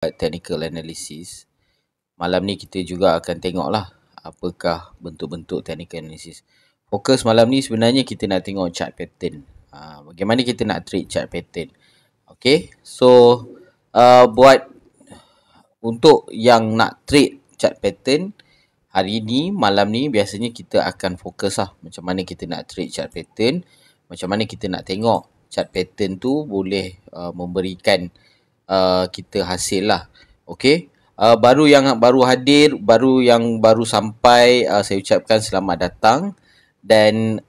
technical analysis. Malam ni kita juga akan tengoklah apakah bentuk-bentuk technical analysis. Fokus malam ni sebenarnya kita nak tengok chart pattern. Bagaimana kita nak trade chart pattern. Okay, so buat untuk yang nak trade chart pattern hari ni, malam ni biasanya kita akan fokus lah macam mana kita nak trade chart pattern, macam mana kita nak tengok chart pattern tu boleh memberikan kita hasil lah. Okay, yang baru hadir, yang baru sampai, saya ucapkan selamat datang. Dan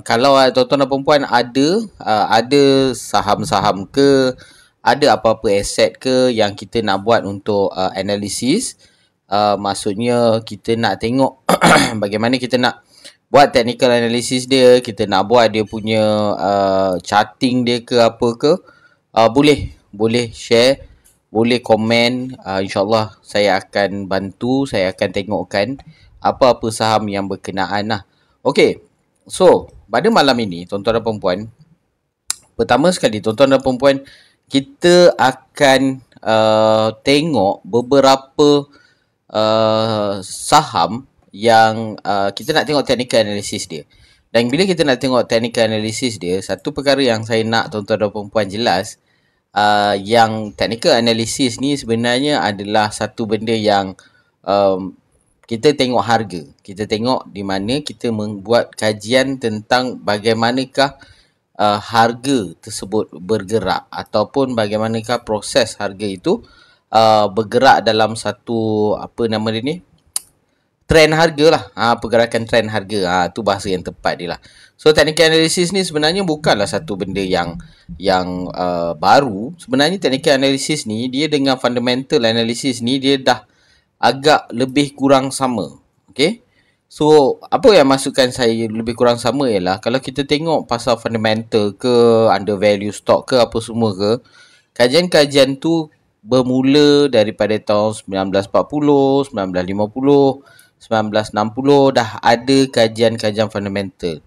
kalau tuan-tuan dan perempuan ada saham-saham ke, ada apa-apa aset ke yang kita nak buat untuk analisis, maksudnya kita nak tengok bagaimana kita nak buat technical analysis dia, kita nak buat dia punya charting dia ke apa ke, boleh share, boleh komen. InsyaAllah saya akan bantu, saya akan tengokkan apa-apa saham yang berkenaan lah. Okay, so pada malam ini tuan-tuan dan perempuan, pertama sekali tuan-tuan dan perempuan, kita akan tengok beberapa saham yang kita nak tengok technical analysis dia. Dan bila kita nak tengok technical analysis dia, satu perkara yang saya nak tuan-tuan dan perempuan jelas, yang technical analysis ni sebenarnya adalah satu benda yang kita tengok harga. Kita tengok di mana kita membuat kajian tentang bagaimanakah harga tersebut bergerak, ataupun bagaimanakah proses harga itu bergerak dalam satu, apa nama dia ni, trend harga lah. Pergerakan trend harga. Tu bahasa yang tepat dia lah. So technical analysis ni sebenarnya bukanlah satu benda yang baru. Sebenarnya technical analysis ni, dia dengan fundamental analysis ni, dia dah agak lebih kurang sama. Okay, so apa yang masukkan saya lebih kurang sama ialah, kalau kita tengok pasal fundamental ke, undervalue stock ke, apa semua ke, kajian-kajian tu bermula daripada tahun 1940, 1950, 1960 dah ada kajian-kajian fundamental.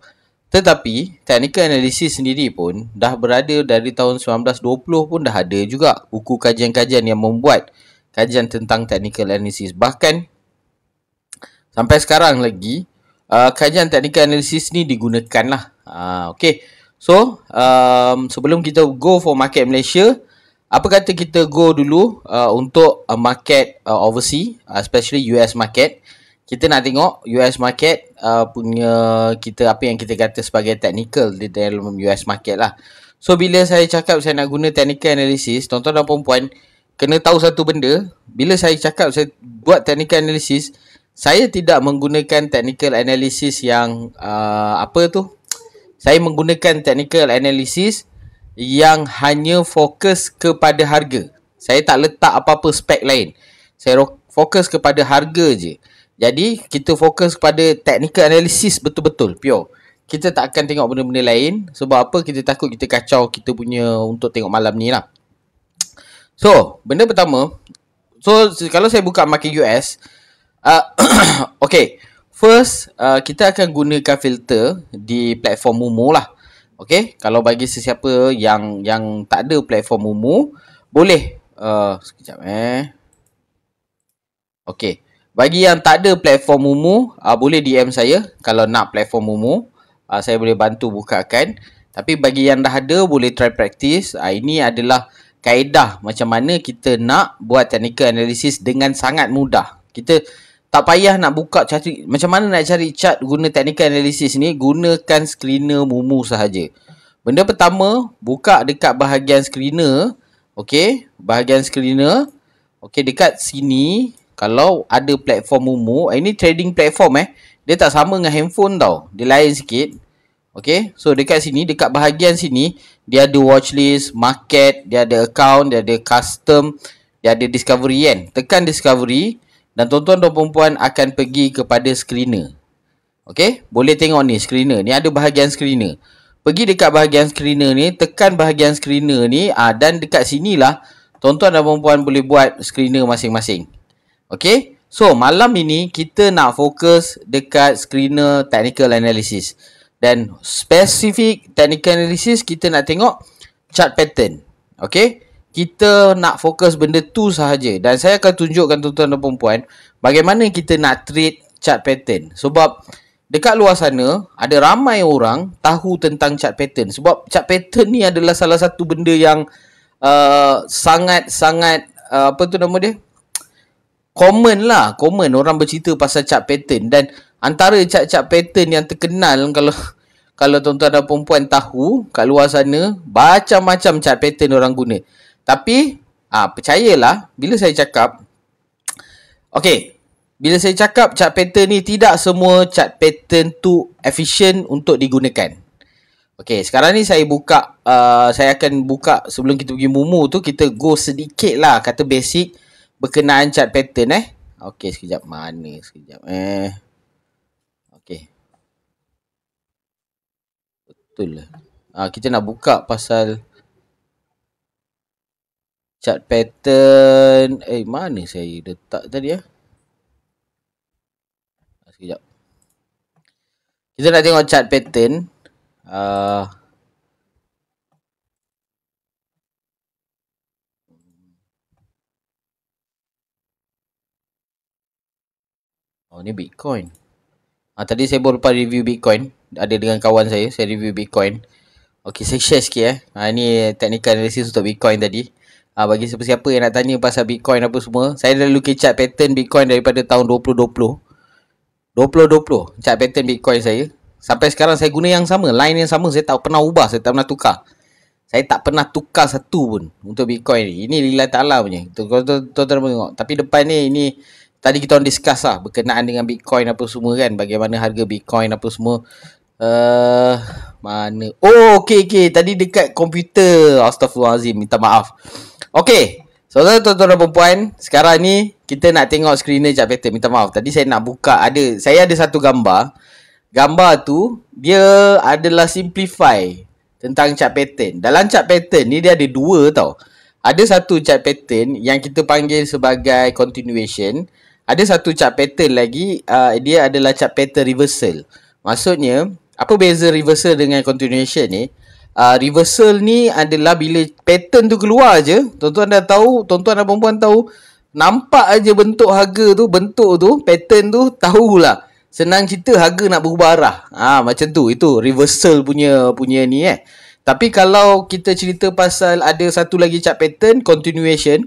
Tetapi technical analysis sendiri pun dah berada dari tahun 1920 pun dah ada juga buku kajian-kajian yang membuat kajian tentang technical analysis. Bahkan sampai sekarang lagi kajian technical analysis ni digunakan lah. Okay, so sebelum kita go for market Malaysia, apa kata kita go dulu untuk market overseas, especially US market. Kita nak tengok US market punya kita, apa yang kita kata sebagai technical di dalam US market lah. So bila saya cakap saya nak guna technical analysis, tuan-tuan dan perempuan kena tahu satu benda. Bila saya cakap saya buat technical analysis, saya tidak menggunakan technical analysis yang saya menggunakan technical analysis yang hanya fokus kepada harga. Saya tak letak apa-apa spek lain. Saya fokus kepada harga je. Jadi kita fokus kepada technical analysis betul-betul pure. Kita tak akan tengok benda-benda lain. Sebab apa? Kita takut kita kacau kita punya untuk tengok malam ni lah. So benda pertama, so kalau saya buka market US, okay, first kita akan gunakan filter di platform Mumu lah. Okay, kalau bagi sesiapa yang tak ada platform Mumu, boleh sekejap okay, bagi yang tak ada platform Mumu, boleh DM saya kalau nak platform Mumu. Saya boleh bantu bukakan. Tapi bagi yang dah ada, boleh try practice. Ini adalah kaedah macam mana kita nak buat technical analysis dengan sangat mudah. Kita tak payah nak buka cari macam mana nak cari chart guna technical analysis ni. Gunakan screener Mumu sahaja. Benda pertama, buka dekat bahagian screener. Okey, bahagian screener. Okey, dekat sini kalau ada platform Mumu, ini trading platform dia tak sama dengan handphone tau. Dia lain sikit. Okey, so dekat sini, dekat bahagian sini, dia ada watchlist, market, dia ada account, dia ada custom, dia ada discovery kan. Tekan discovery dan tuan-tuan dan perempuan akan pergi kepada screener. Okey, boleh tengok ni screener. Ni ada bahagian screener. Pergi dekat bahagian screener ni, tekan bahagian screener ni, dan dekat sinilah tuan-tuan dan perempuan boleh buat screener masing-masing. Okey, so malam ini kita nak fokus dekat screener technical analysis. Dan spesifik technical analysis kita nak tengok chart pattern. Okey, kita nak fokus benda tu sahaja. Dan saya akan tunjukkan tuan-tuan dan puan-puan bagaimana kita nak trade chart pattern. Sebab dekat luar sana ada ramai orang tahu tentang chart pattern. Sebab chart pattern ni adalah salah satu benda yang sangat-sangat apa tu nama dia? Common orang bercerita pasal chart pattern. Dan antara chart pattern yang terkenal, kalau tuan-tuan dan perempuan tahu kat luar sana, macam-macam chart pattern orang guna. Tapi percayalah bila saya cakap, bila saya cakap chart pattern ni, tidak semua chart pattern tu efisien untuk digunakan. Sekarang ni saya buka, saya akan buka sebelum kita pergi Mumu tu, kita go sedikit lah kata basic berkenaan chart pattern sekejap, mana sekejap betul lah. Kita nak buka pasal chart pattern. Mana saya letak tadi sekejap. Kita nak tengok chart pattern. Ni Bitcoin. Tadi saya baru lepas review Bitcoin. Ada dengan kawan saya review Bitcoin. Saya share sikit Ni technical analysis untuk Bitcoin tadi. Bagi siapa-siapa yang nak tanya pasal Bitcoin apa semua, saya dah lukis chart pattern Bitcoin daripada tahun 2020 chart pattern Bitcoin saya. Sampai sekarang saya guna yang sama, line yang sama. Saya tak pernah ubah, saya tak pernah tukar. Saya tak pernah tukar satu pun untuk Bitcoin ni. Ini lillahi ta'ala punya. Tuan-tuan tengok. Tapi depan ni tadi kita orang discuss berkenaan dengan Bitcoin apa semua kan. Bagaimana harga Bitcoin apa semua. Mana? Okay. Tadi dekat komputer. Astaghfirullahaladzim. Minta maaf. Tuan-tuan dan perempuan, sekarang ni kita nak tengok screener chart pattern. Minta maaf. Tadi saya nak buka. Saya ada satu gambar. Gambar tu, dia adalah simplify tentang chart pattern. Dalam chart pattern ni dia ada dua tau. Ada satu chart pattern yang kita panggil sebagai continuation. Ada satu chart pattern lagi, dia adalah chart pattern reversal. Maksudnya, apa beza reversal dengan continuation ni? Reversal ni adalah bila pattern tu keluar je, tuan-tuan dah tahu, tuan-tuan dan perempuan tahu, nampak aja bentuk harga tu, pattern tu, tahulah. Senang cerita harga nak berubah arah. Macam tu. Itu reversal punya ni Tapi kalau kita cerita pasal ada satu lagi chart pattern, continuation.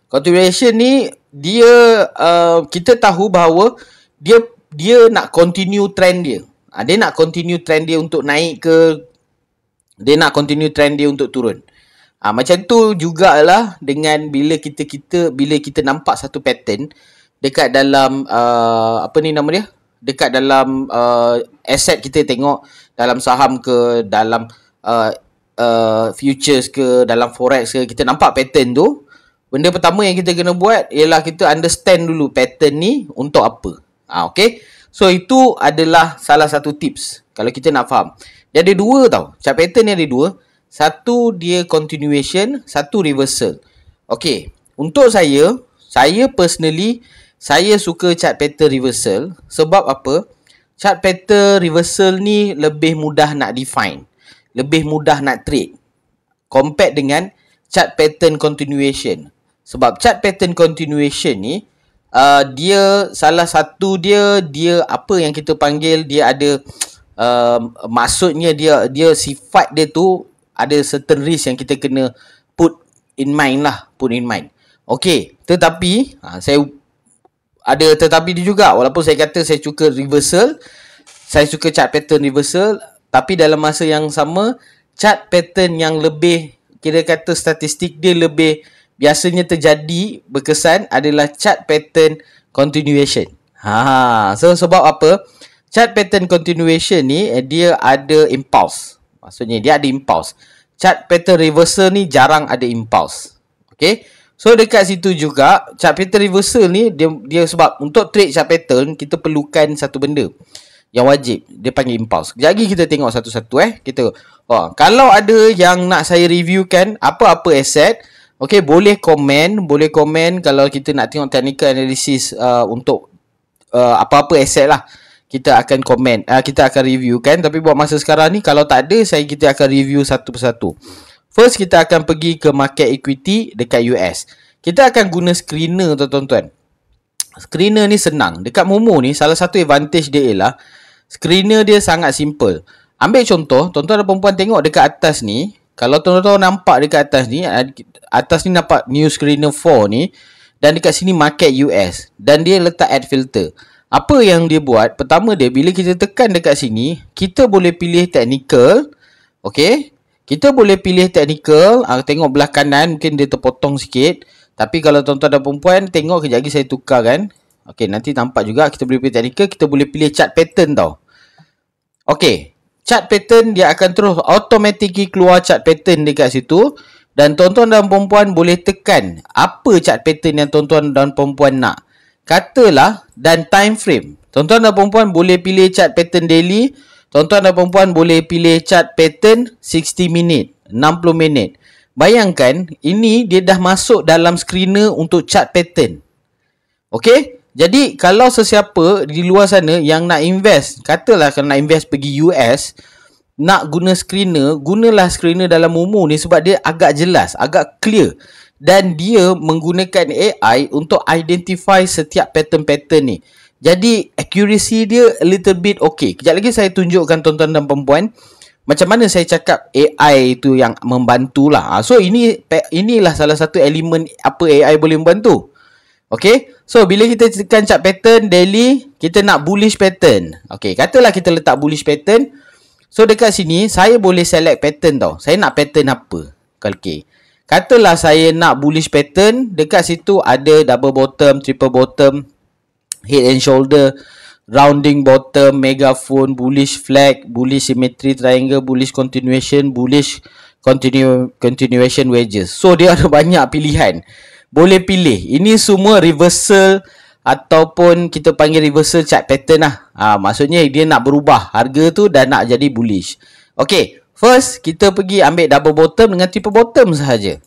Continuation ni dia kita tahu bahawa dia nak continue trend dia. Dia nak continue trend dia untuk naik ke, dia nak continue trend dia untuk turun. Macam tu jugalah dengan bila kita nampak satu pattern dekat dalam apa ni nama dia? Dekat dalam aset kita tengok, dalam saham ke, dalam futures ke, dalam forex ke, kita nampak pattern tu. Benda pertama yang kita kena buat ialah kita understand dulu pattern ni untuk apa. So itu adalah salah satu tips kalau kita nak faham. Dia ada dua tau. Chart pattern ni ada dua. Satu dia continuation, satu reversal. Untuk saya personally, saya suka chart pattern reversal. Sebab apa? Chart pattern reversal ni lebih mudah nak define, lebih mudah nak trade compare dengan chart pattern continuation. Sebab chart pattern continuation ni dia salah satu dia apa yang kita panggil, dia ada maksudnya dia sifat dia tu ada certain risk yang kita kena put in mind. Tetapi saya ada tetapi dia juga. Walaupun saya kata saya suka reversal, saya suka chart pattern reversal, tapi dalam masa yang sama chart pattern yang lebih kira kata statistik dia lebih biasanya terjadi berkesan adalah chart pattern continuation. So sebab apa? Chart pattern continuation ni dia ada impulse. Maksudnya dia ada impulse. Chart pattern reversal ni jarang ada impulse. So dekat situ juga chart pattern reversal ni dia sebab untuk trade chart pattern kita perlukan satu benda yang wajib, dia panggil impulse. Sekejap lagi kita tengok satu-satu kita. Kalau ada yang nak saya reviewkan apa-apa aset, boleh komen kalau kita nak tengok technical analysis untuk apa-apa aset lah. Kita akan komen, kita akan reviewkan. Tapi buat masa sekarang ni kalau tak ada, kita akan review satu persatu. First kita akan pergi ke market equity dekat US. Kita akan guna screener tuan-tuan. Screener ni senang. Dekat Momo ni salah satu advantage dia ialah screener dia sangat simple. Ambil contoh, tuan-tuan dan perempuan tengok dekat atas ni. Kalau tuan-tuan nampak dekat atas ni nampak new screener 4 ni. Dan dekat sini market US. Dan dia letak add filter. Apa yang dia buat? Pertama dia, bila kita tekan dekat sini, kita boleh pilih technical. Okay. Kita boleh pilih technical. Tengok belah kanan, mungkin dia terpotong sikit. Tapi kalau tuan-tuan dan perempuan, tengok kejap lagi saya tukar kan. Okay, nanti nampak juga kita boleh pilih technical. Kita boleh pilih chart pattern tau. Okay. Chart pattern dia akan terus automatically keluar chart pattern dekat situ. Dan tuan-tuan dan perempuan boleh tekan apa chart pattern yang tuan-tuan dan perempuan nak. Katalah dan time frame. Tuan-tuan dan perempuan boleh pilih chart pattern daily. Tuan-tuan dan perempuan boleh pilih chart pattern 60 minit, 60 minit. Bayangkan ini dia dah masuk dalam screener untuk chart pattern. Okey? Jadi kalau sesiapa di luar sana yang nak invest, katalah kalau nak invest pergi US, nak guna screener, gunalah screener dalam Momo ni sebab dia agak jelas, agak clear. Dan dia menggunakan AI untuk identify setiap pattern-pattern ni. Jadi accuracy dia a little bit okay. Kejap lagi saya tunjukkan tuan-tuan dan perempuan macam mana saya cakap AI tu yang membantulah. So inilah salah satu elemen apa AI boleh membantu. Okay. So bila kita tekan chart pattern daily, kita nak bullish pattern. Okay, katalah kita letak bullish pattern. So dekat sini saya boleh select pattern tau. Saya nak pattern apa? Okay. Katalah saya nak bullish pattern. Dekat situ ada double bottom, triple bottom, head and shoulder, rounding bottom, megaphone, bullish flag, bullish symmetry triangle, bullish continuation, bullish continuation wedges. So dia ada banyak pilihan. Boleh pilih. Ini semua reversal ataupun kita panggil reversal chart pattern lah. Maksudnya dia nak berubah harga tu dan nak jadi bullish. Okay. First, kita pergi ambil double bottom dengan triple bottom sahaja.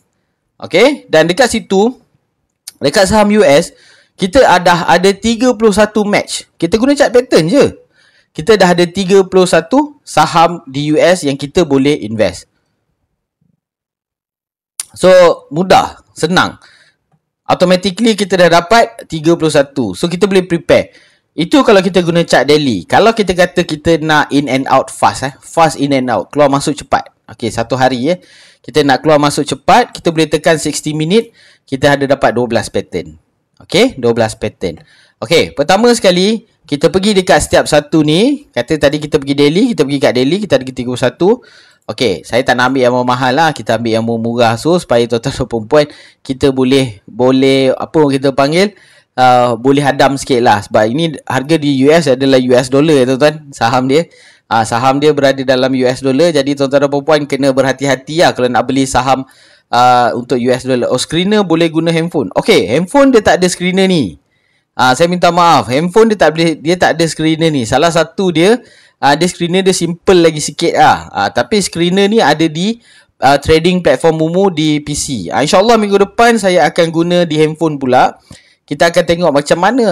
Okay. Dan dekat situ, dekat saham US, kita dah ada 31 match. Kita guna chart pattern je. Kita dah ada 31 saham di US yang kita boleh invest. So, mudah. Senang. Automatically kita dah dapat 31. So kita boleh prepare. Itu kalau kita guna chart daily. Kalau kita kata kita nak in and out fast, fast in and out, keluar masuk cepat. Okay, satu hari kita nak keluar masuk cepat, kita boleh tekan 60 minit, kita ada dapat 12 pattern. Okay, 12 pattern. Okay, pertama sekali kita pergi dekat setiap satu ni. Kata tadi kita pergi daily, kita pergi kat daily, kita ada 31. Okay, saya tak nak ambil yang mahal lah. Kita ambil yang murah. So, supaya tuan-tuan dan perempuan, kita boleh apa kita panggil, boleh hadam sikit lah. Sebab ini harga di US adalah US dollar, tuan-tuan. Saham dia. Saham dia berada dalam US dollar. Jadi, tuan-tuan dan perempuan kena berhati-hati lah kalau nak beli saham untuk US dollar. Oh, screener boleh guna handphone. Okay, handphone dia tak ada screener ni. Saya minta maaf. Handphone dia tak ada screener ni. Salah satu dia screener dia simple lagi sikit lah. Tapi screener ni ada di trading platform Momo di PC. InsyaAllah minggu depan saya akan guna di handphone pula. Kita akan tengok macam mana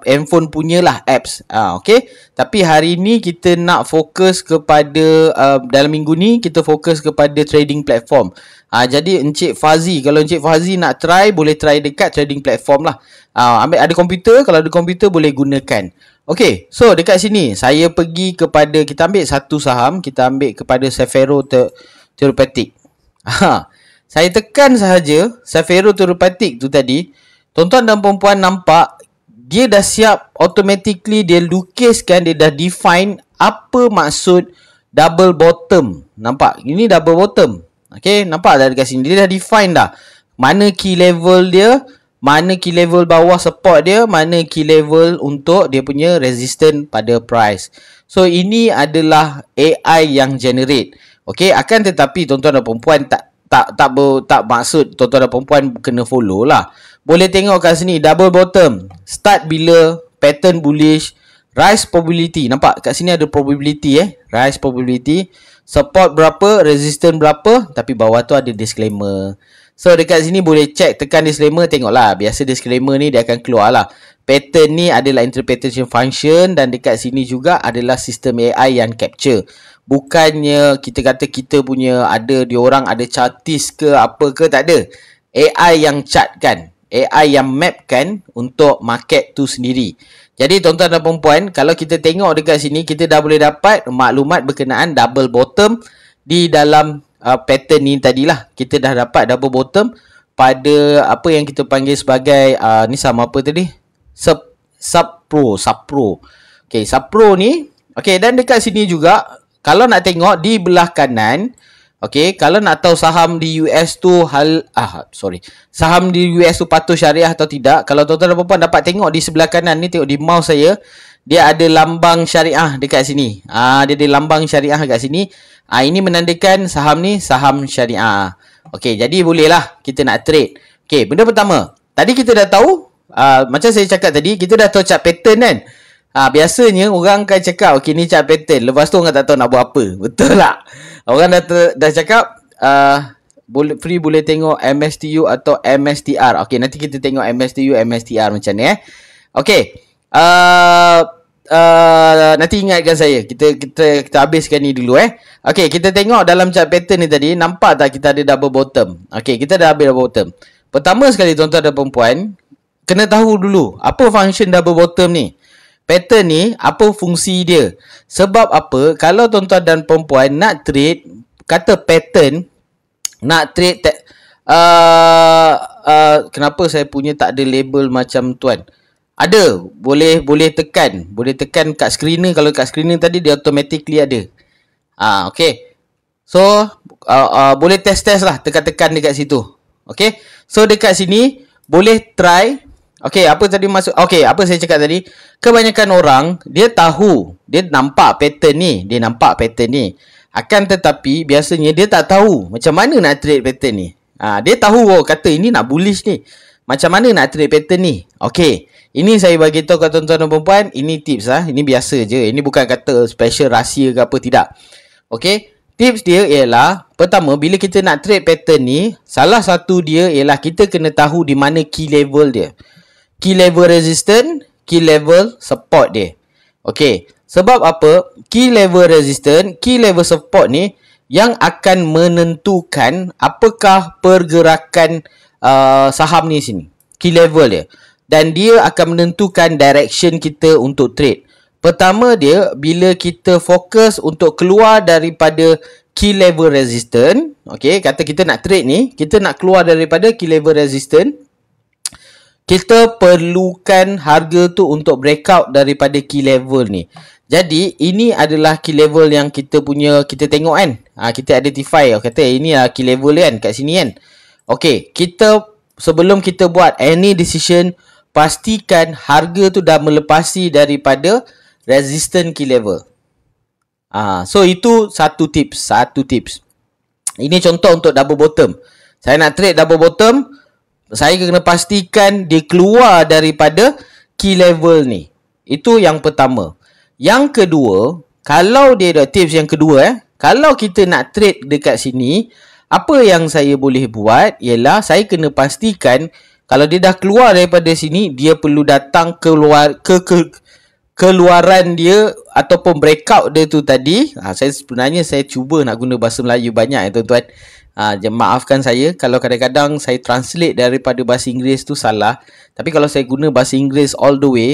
handphone punya lah apps. Okay. Tapi hari ni kita nak fokus kepada dalam minggu ni kita fokus kepada trading platform. Jadi Encik Fazi, kalau Encik Fazi nak try, boleh try dekat trading platform lah. Ambil ada komputer, kalau ada komputer boleh gunakan. Okay, so dekat sini saya pergi kepada, kita ambil satu saham, kita ambil kepada Safero Therapeutic. Saya tekan sahaja Safero Therapeutic tu tadi. Tuan-tuan dan perempuan nampak dia dah siap automatically, dia lukiskan, dia dah define apa maksud double bottom. Nampak? Ini double bottom. Okay, nampak dah dekat sini. Dia dah define dah. Mana key level dia, mana key level bawah support dia, mana key level untuk dia punya resistance pada price. So ini adalah AI yang generate. Okay, akan tetapi tuan-tuan dan perempuan tak maksud tuan-tuan dan perempuan kena follow lah. Boleh tengok kat sini double bottom, start bila, pattern bullish, rise probability. Nampak kat sini ada probability rise probability, support berapa, resistance berapa, tapi bawah tu ada disclaimer. So dekat sini boleh check, tekan disclaimer, tengoklah. Biasa disclaimer ni dia akan keluar lah. pattern ni adalah interpretation function, dan dekat sini juga adalah sistem AI yang capture. Bukannya kita kata kita punya ada diorang ada chartist ke apa ke, tak ada. AI yang chartkan, AI yang mapkan untuk market tu sendiri. Jadi tuan-tuan dan puan-puan, kalau kita tengok dekat sini, kita dah boleh dapat maklumat berkenaan double bottom di dalam pattern ni tadilah. Kita dah dapat double bottom pada apa yang kita panggil sebagai ni sama apa tadi? Subpro. Okay, subpro ni. Okay, dan dekat sini juga kalau nak tengok di belah kanan, okay, kalau nak tahu saham di US tu saham di US tu patuh syariah atau tidak, kalau tuan-tuan dan puan-puan dapat tengok di sebelah kanan ni, tengok di mouse saya, dia ada lambang syariah dekat sini. Dia ada lambang syariah dekat sini. Ini menandakan saham ni saham syariah. Okey, jadi bolehlah kita nak trade. Okey, benda pertama, tadi kita dah tahu, macam saya cakap tadi, kita dah tahu chart pattern kan. Biasanya orang akan cakap, okey ni chart pattern, lepas tu orang tak tahu nak buat apa. Betul tak? Orang dah cakap boleh tengok MSTU atau MSTR. Okey, nanti kita tengok MSTU, MSTR macam ni Okey. Nanti ingatkan saya. Kita habiskan ni dulu Okey, kita tengok dalam chart pattern ni tadi, nampak tak kita ada double bottom. Okey, kita dah habis double bottom. Pertama sekali tuan-tuan dan puan-puan, kena tahu dulu apa function double bottom ni. Pattern ni apa fungsi dia? Sebab apa? Kalau tuan-tuan dan puan-puan nak trade, kata pattern nak trade kenapa saya punya tak ada label macam tuan? Ada, boleh tekan kat screener. Kalau kat screener tadi dia automatically ada. Okey. So boleh test lah, tekan-tekan dekat situ. Okey. So dekat sini boleh try. Okey, apa tadi masuk? Okey, apa saya cakap tadi? Kebanyakan orang dia tahu, dia nampak pattern ni, Akan tetapi biasanya dia tak tahu macam mana nak trade pattern ni. Dia tahu kata ini nak bullish ni. Macam mana nak trade pattern ni? Okey, ini saya bagi tahu kat tuan-tuan dan puan-puan, ini tips Ini biasa je. Ini bukan kata special rahsia ke apa, tidak. Okey, tips dia ialah pertama, bila kita nak trade pattern ni, salah satu dia ialah kita kena tahu di mana key level dia. Key level resistance, key level support dia. Okey, sebab apa? Key level resistance, key level support ni yang akan menentukan apakah pergerakan saham ni sini. Key level dia. Dan dia akan menentukan direction kita untuk trade. Pertama dia, bila kita fokus untuk keluar daripada key level resistance, okey, kata kita nak trade ni, kita nak keluar daripada key level resistance, kita perlukan harga tu untuk breakout daripada key level ni. Jadi ini adalah key level yang kita tengok kan. Kita identify, kata ini lah key level kan kat sini kan. Okey, sebelum kita buat any decision, pastikan harga tu dah melepasi daripada resistance key level. So itu satu tips. Ini contoh untuk double bottom. Saya nak trade double bottom, saya kena pastikan dia keluar daripada key level ni. Itu yang pertama. Yang kedua, kalau dia ada tips yang kedua kalau kita nak trade dekat sini, apa yang saya boleh buat ialah saya kena pastikan kalau dia dah keluar daripada sini, dia perlu datang keluaran dia ataupun breakout dia tu tadi. Saya cuba nak guna bahasa Melayu banyak tuan-tuan. Maafkan saya kalau kadang-kadang saya translate daripada bahasa Inggeris tu salah. Tapi kalau saya guna bahasa Inggeris all the way,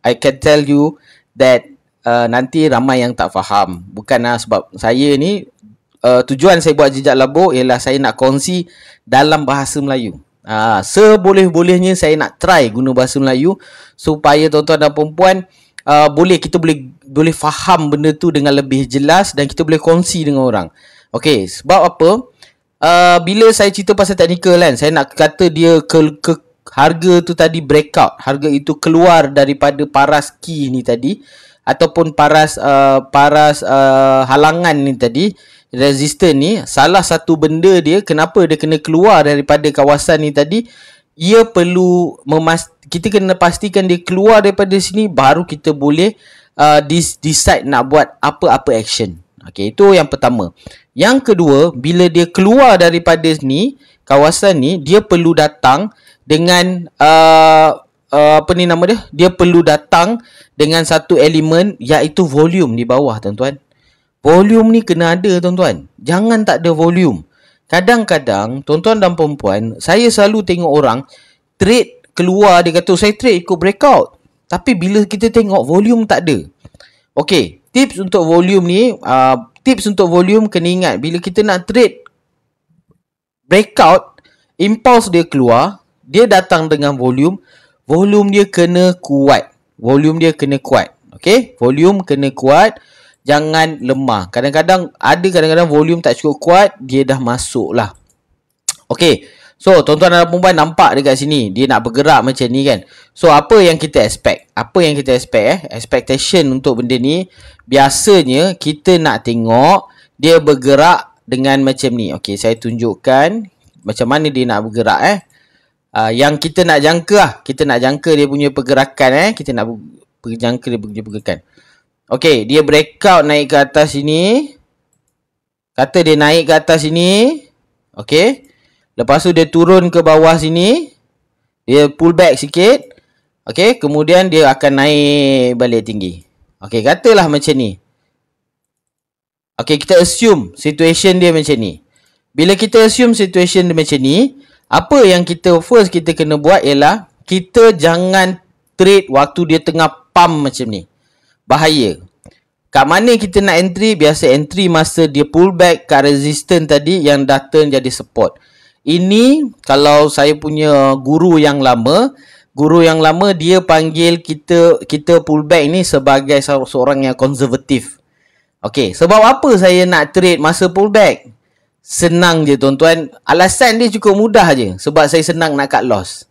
I can tell you that nanti ramai yang tak faham. Bukan sebab saya ni tujuan saya buat jejak labur ialah saya nak kongsi dalam bahasa Melayu. Seboleh-bolehnya saya nak try guna bahasa Melayu supaya tuan-tuan dan perempuan kita boleh faham benda tu dengan lebih jelas dan kita boleh kongsi dengan orang. Okey, sebab apa? Bila saya cerita pasal technical kan, saya nak kata dia harga tu tadi breakout, harga itu keluar daripada paras key ni tadi ataupun paras halangan ni tadi, resistance ni, salah satu benda dia kenapa dia kena keluar daripada kawasan ni tadi, ia perlu kita kena pastikan dia keluar daripada sini baru kita boleh decide nak buat apa-apa action. Okey, itu yang pertama. Yang kedua, bila dia keluar daripada ni, kawasan ni, dia perlu datang dengan apa ni nama dia? Dia perlu datang dengan satu elemen iaitu volume di bawah, tuan-tuan. Volume ni kena ada, tuan-tuan. Jangan tak ada volume. Kadang-kadang tuan-tuan dan puan-puan, saya selalu tengok orang trade keluar, dia kata saya trade ikut breakout. Tapi bila kita tengok volume tak ada. Okey, tips untuk volume ni, kena ingat bila kita nak trade breakout, impulse dia keluar, dia datang dengan volume dia kena kuat. Okey, volume kena kuat, jangan lemah. Kadang-kadang volume tak cukup kuat, dia dah masuk lah. Okey, so tuan-tuan dan puan-puan nampak dekat sini, dia nak bergerak macam ni kan. So apa yang kita expect? Expectation untuk benda ni, biasanya kita nak tengok dia bergerak dengan macam ni. Okey, saya tunjukkan macam mana dia nak bergerak yang kita nak jangka lah. Kita nak jangka dia punya pergerakan kita nak jangka dia punya pergerakan. Okey, dia breakout naik ke atas sini. Kata dia naik ke atas sini. Okey. Lepas tu dia turun ke bawah sini. Dia pull back sikit. Okey, kemudian dia akan naik balik tinggi. Okey, katalah macam ni. Okey, kita assume situation dia macam ni. Bila kita assume situation dia macam ni, apa yang kita kena buat ialah kita jangan trade waktu dia tengah pump macam ni. Bahaya. Kat mana kita nak entry? Biasa entry masa dia pull back kat resistance tadi yang dah turn jadi support. Ini kalau saya punya guru yang lama dia panggil kita pull back ni sebagai seorang yang konservatif. Okey, sebab apa saya nak trade masa pull back? Senang je, tuan-tuan. Alasan dia cukup mudah je. Sebab saya senang nak cut loss.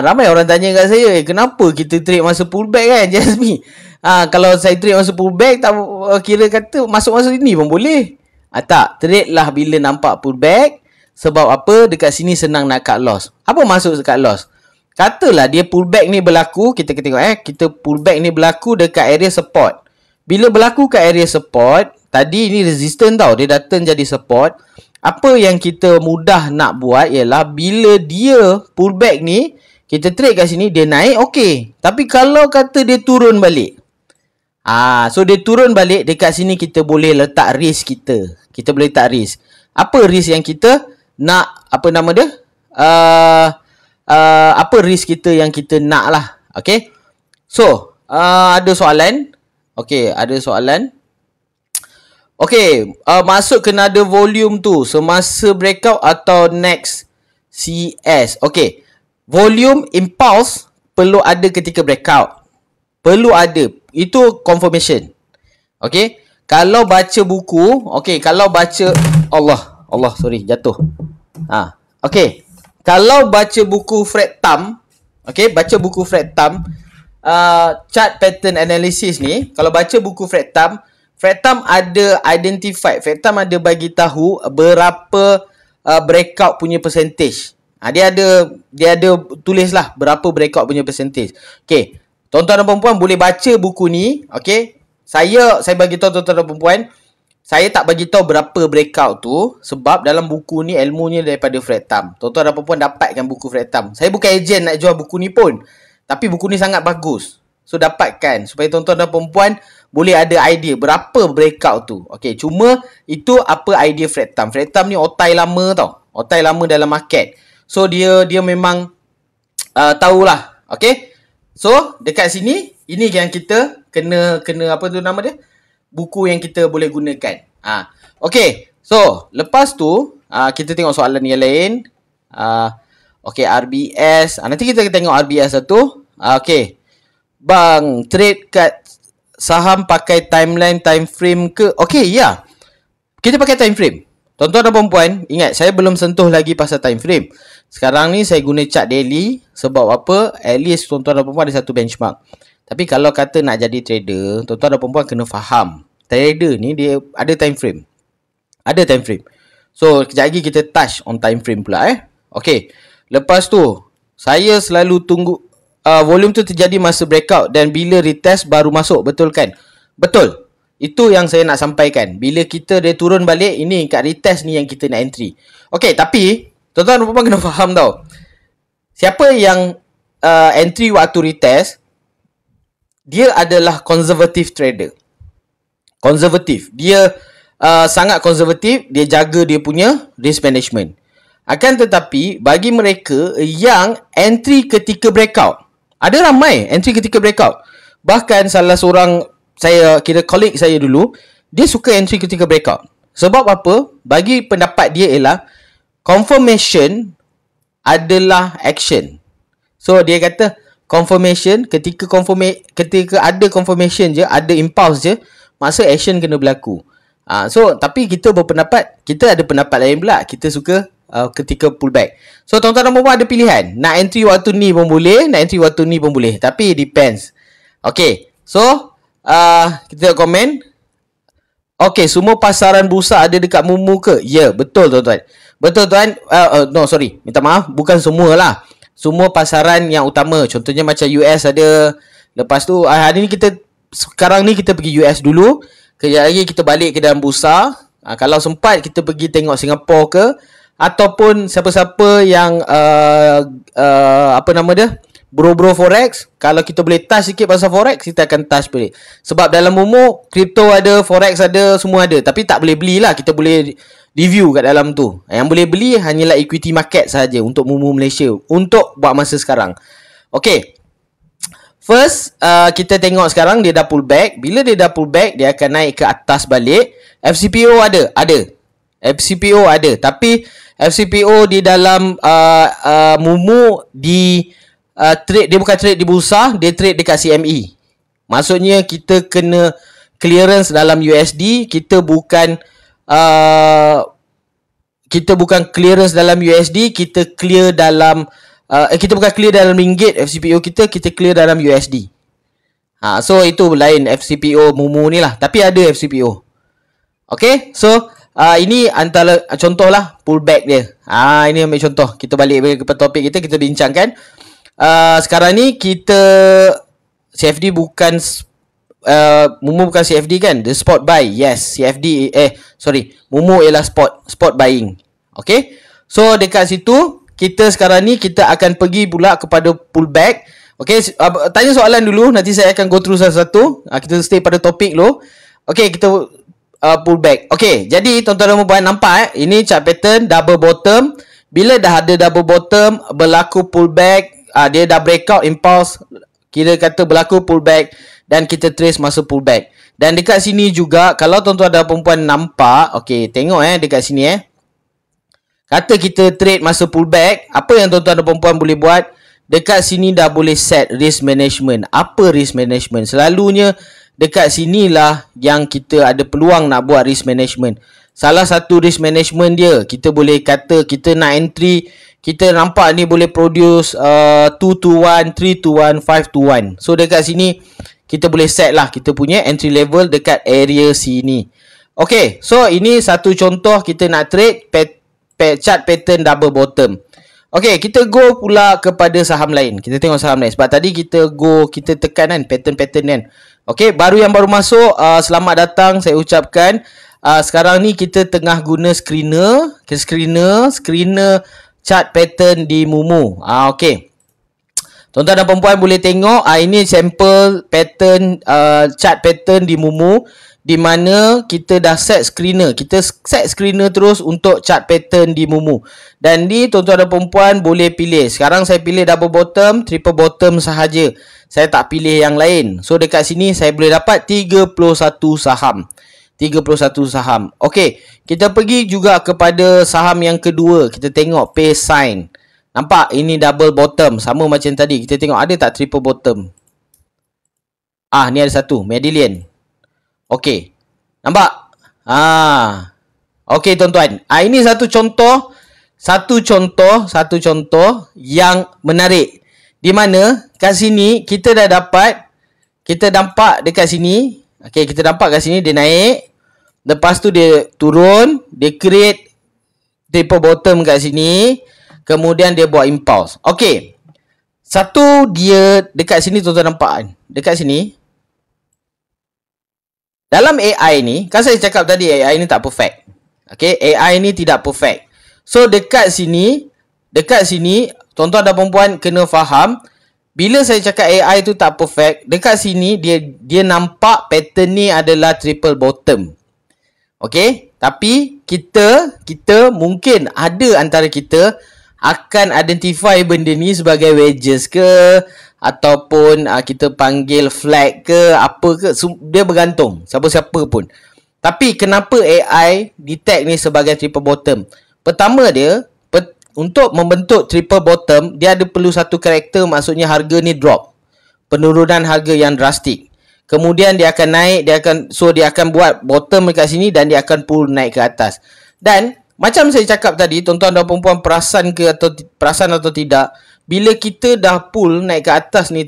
Ramai orang tanya kat saya, kenapa kita trade masa pullback kan, Jasmine? Kalau saya trade masa pullback, tak kira kata masuk-masuk ini pun boleh. Tak, trade lah bila nampak pullback. Sebab apa? Dekat sini senang nak cut loss. Apa maksud cut loss? Katalah dia pullback ni berlaku, kita tengok kita pullback ni berlaku dekat area support. Bila berlaku kat area support, tadi ni resistance tau, dia dah turn jadi support. Apa yang kita mudah nak buat ialah bila dia pullback ni, kita trade kat sini, dia naik, okey. Tapi kalau kata dia turun balik, so dia turun balik, dekat sini kita boleh letak risk kita. Kita boleh letak risk. Apa risk yang kita nak, apa nama dia? Apa risk kita yang kita nak lah. Okey. So, ada soalan? Okey, ada soalan? Okey, masuk kena ada volume tu semasa breakout atau next CS. Okey, volume impulse perlu ada ketika breakout. Perlu ada. Itu confirmation. Okey, kalau baca buku, kalau baca Allah, sorry, jatuh. Okey, kalau baca buku Fred Tam, baca buku Fred Tam, chart pattern analysis ni, kalau baca buku Fred Tam ada identified, Fred Tam ada bagi tahu berapa breakout punya percentage. Dia ada tulis lah berapa breakout punya percentage. Okey, tuan-tuan dan puan-puan boleh baca buku ni. Okey, saya bagi tahu tuan-tuan dan puan-puan, saya tak bagi tahu berapa breakout tu sebab dalam buku ni ilmunya daripada Fred Tam. Tuan-tuan dan puan-puan dapatkan buku Fred Tam. Saya bukan ejen nak jual buku ni pun, tapi buku ni sangat bagus. So dapatkan supaya tuan-tuan dan puan-puan boleh ada idea berapa breakout tu. Okey, cuma itu apa idea Fred Tam. Fred Tam ni otai lama tau. Otai lama dalam market. So dia memang tahulah. Okey. So dekat sini ini yang kita kena apa tu nama dia? Buku yang kita boleh gunakan. Okey. So lepas tu kita tengok soalan yang lain. Okey, RBS. Nanti kita tengok RBS satu. Okey. Bang, trade kat saham pakai timeline, time frame ke? Okey, ya. Kita pakai time frame. Tuan-tuan dan puan-puan, ingat saya belum sentuh lagi pasal time frame. Sekarang ni saya guna chart daily. Sebab apa? At least tuan-tuan dan puan-puan ada satu benchmark. Tapi kalau kata nak jadi trader, tuan-tuan dan puan-puan kena faham. Trader ni dia ada time frame. Ada time frame. So, kejap lagi kita touch on time frame pula Okey. Lepas tu, saya selalu tunggu volume tu terjadi masa breakout dan bila retest baru masuk, betul kan? Betul. Itu yang saya nak sampaikan. Bila kita dia turun balik, ini kat retest ni yang kita nak entry. Okey, tapi tuan-tuan dan puan-puan kena faham tau. Siapa yang entry waktu retest, dia adalah conservative trader. Konservatif. Dia sangat konservatif, dia jaga dia punya risk management. Akan tetapi bagi mereka yang entry ketika breakout, ada ramai entry ketika breakout. Bahkan salah seorang saya kira colleague saya dulu, dia suka entry ketika breakout. Sebab apa? Bagi pendapat dia ialah confirmation adalah action. So dia kata confirmation, ketika ada confirmation je, ada impulse je, masa action kena berlaku. So tapi kita berpendapat, kita ada pendapat lain pula. Kita suka ketika pullback. So tuan-tuan dan puan ada pilihan. Nak entry waktu ni pun boleh, nak entry waktu ni pun boleh. Tapi depends. Okay. So kita komen. Okay, semua pasaran bursa ada dekat Mumu ke? Ya, betul tuan-tuan. Betul tuan. No, sorry. Minta maaf. Bukan semua lah. Semua pasaran yang utama. Contohnya macam US ada. Lepas tu hari ni sekarang ni kita pergi US dulu. Kejap lagi kita balik ke dalam bursa. Kalau sempat kita pergi tengok Singapura ke, ataupun siapa-siapa yang apa nama dia, bro-bro forex, kalau kita boleh touch sikit pasal forex, kita akan touch balik. Sebab dalam Momo, crypto ada, forex ada, semua ada. Tapi tak boleh belilah, kita boleh review kat dalam tu. Yang boleh beli hanyalah equity market sahaja untuk Momo Malaysia, untuk buat masa sekarang. Okay. First, kita tengok sekarang dia dah pull back. Bila dia dah pull back, dia akan naik ke atas balik. FCPO ada. FCPO ada. Tapi FCPO di dalam Mumu di trade, dia bukan trade di bursa, dia trade dekat CME. Maksudnya kita kena clearance dalam USD, kita bukan clearance dalam USD, kita clear dalam kita bukan clear dalam ringgit FCPO kita clear dalam USD. So itu lain FCPO Mumu ni lah. Tapi ada FCPO. Okay, so ini antara contoh lah pullback dia. Ini ambil contoh. Kita balik ke topik kita bincangkan. Sekarang ni kita CFD bukan Mumu bukan CFD kan? The spot buy. Yes, CFD Mumu ialah spot buying. Okay, so dekat situ kita sekarang ni kita akan pergi pula kepada pullback. Okay, tanya soalan dulu, nanti saya akan go through satu-satu. Kita stay pada topik dulu. Okay, kita pullback. Okay, jadi tuan-tuan dan puan nampak ini chart pattern double bottom. Bila dah ada double bottom, berlaku pullback, dia dah breakout impulse, kira kata berlaku pullback, dan kita trace masa pullback. Dan dekat sini juga, kalau tuan-tuan dan puan nampak, okay, tengok dekat sini kata kita trade masa pullback, apa yang tuan-tuan dan puan boleh buat? Dekat sini dah boleh set risk management. Apa risk management? Selalunya dekat sinilah yang kita ada peluang nak buat risk management. Salah satu risk management dia, kita boleh kata kita nak entry, kita nampak ni boleh produce 2 to 1, 3 to 1, 5 to 1. So dekat sini kita boleh set lah kita punya entry level dekat area sini. Okay, so ini satu contoh kita nak trade chart pattern double bottom. Okay, kita go pula kepada saham lain. Kita tengok saham lain. Sebab tadi kita tekan kan pattern-pattern kan. Okay, yang baru masuk, selamat datang saya ucapkan. Sekarang ni kita tengah guna screener chart pattern di Mumu. Okay. Tuan-tuan dan puan boleh tengok, ini sampel pattern chart pattern di Mumu, di mana kita dah set screener. Kita set screener terus untuk chart pattern di Mumu. Dan ni tuan-tuan dan puan boleh pilih. Sekarang saya pilih double bottom, triple bottom sahaja. Saya tak pilih yang lain. So dekat sini saya boleh dapat 31 saham. 31 saham. Okey, kita pergi juga kepada saham yang kedua. Kita tengok pay sign. Nampak? Ini double bottom. Sama macam tadi. Kita tengok ada tak triple bottom. Ni ada satu. Medallion. Okey. Nampak? Okey tuan-tuan. Ini satu contoh yang menarik. Di mana kat sini kita dah dapat, kita nampak dekat sini. Okey, kita nampak kat sini dia naik. Lepas tu dia turun, dia create triple bottom kat sini. Kemudian dia buat impulse. Okey. Satu dia dekat sini tuan-tuan nampak kan? Dekat sini. Dalam AI ni, kan saya cakap tadi AI ni tak perfect. Okay, AI ni tidak perfect. So dekat sini tuan-tuan dan puan kena faham, bila saya cakap AI tu tak perfect, dekat sini dia nampak pattern ni adalah triple bottom. Okay, tapi kita mungkin ada antara kita akan identify benda ni sebagai wedges ke, ataupun kita panggil flag ke, apa ke, dia bergantung siapa-siapa pun. Tapi kenapa AI detect ni sebagai triple bottom? Pertama dia, untuk membentuk triple bottom, dia ada perlu satu karakter, maksudnya harga ni drop. Penurunan harga yang drastik. Kemudian dia akan naik, dia akan buat bottom dekat sini dan dia akan pull naik ke atas. Dan macam saya cakap tadi, tuan-tuan dan puan-puan perasan atau tidak, bila kita dah pull naik ke atas ni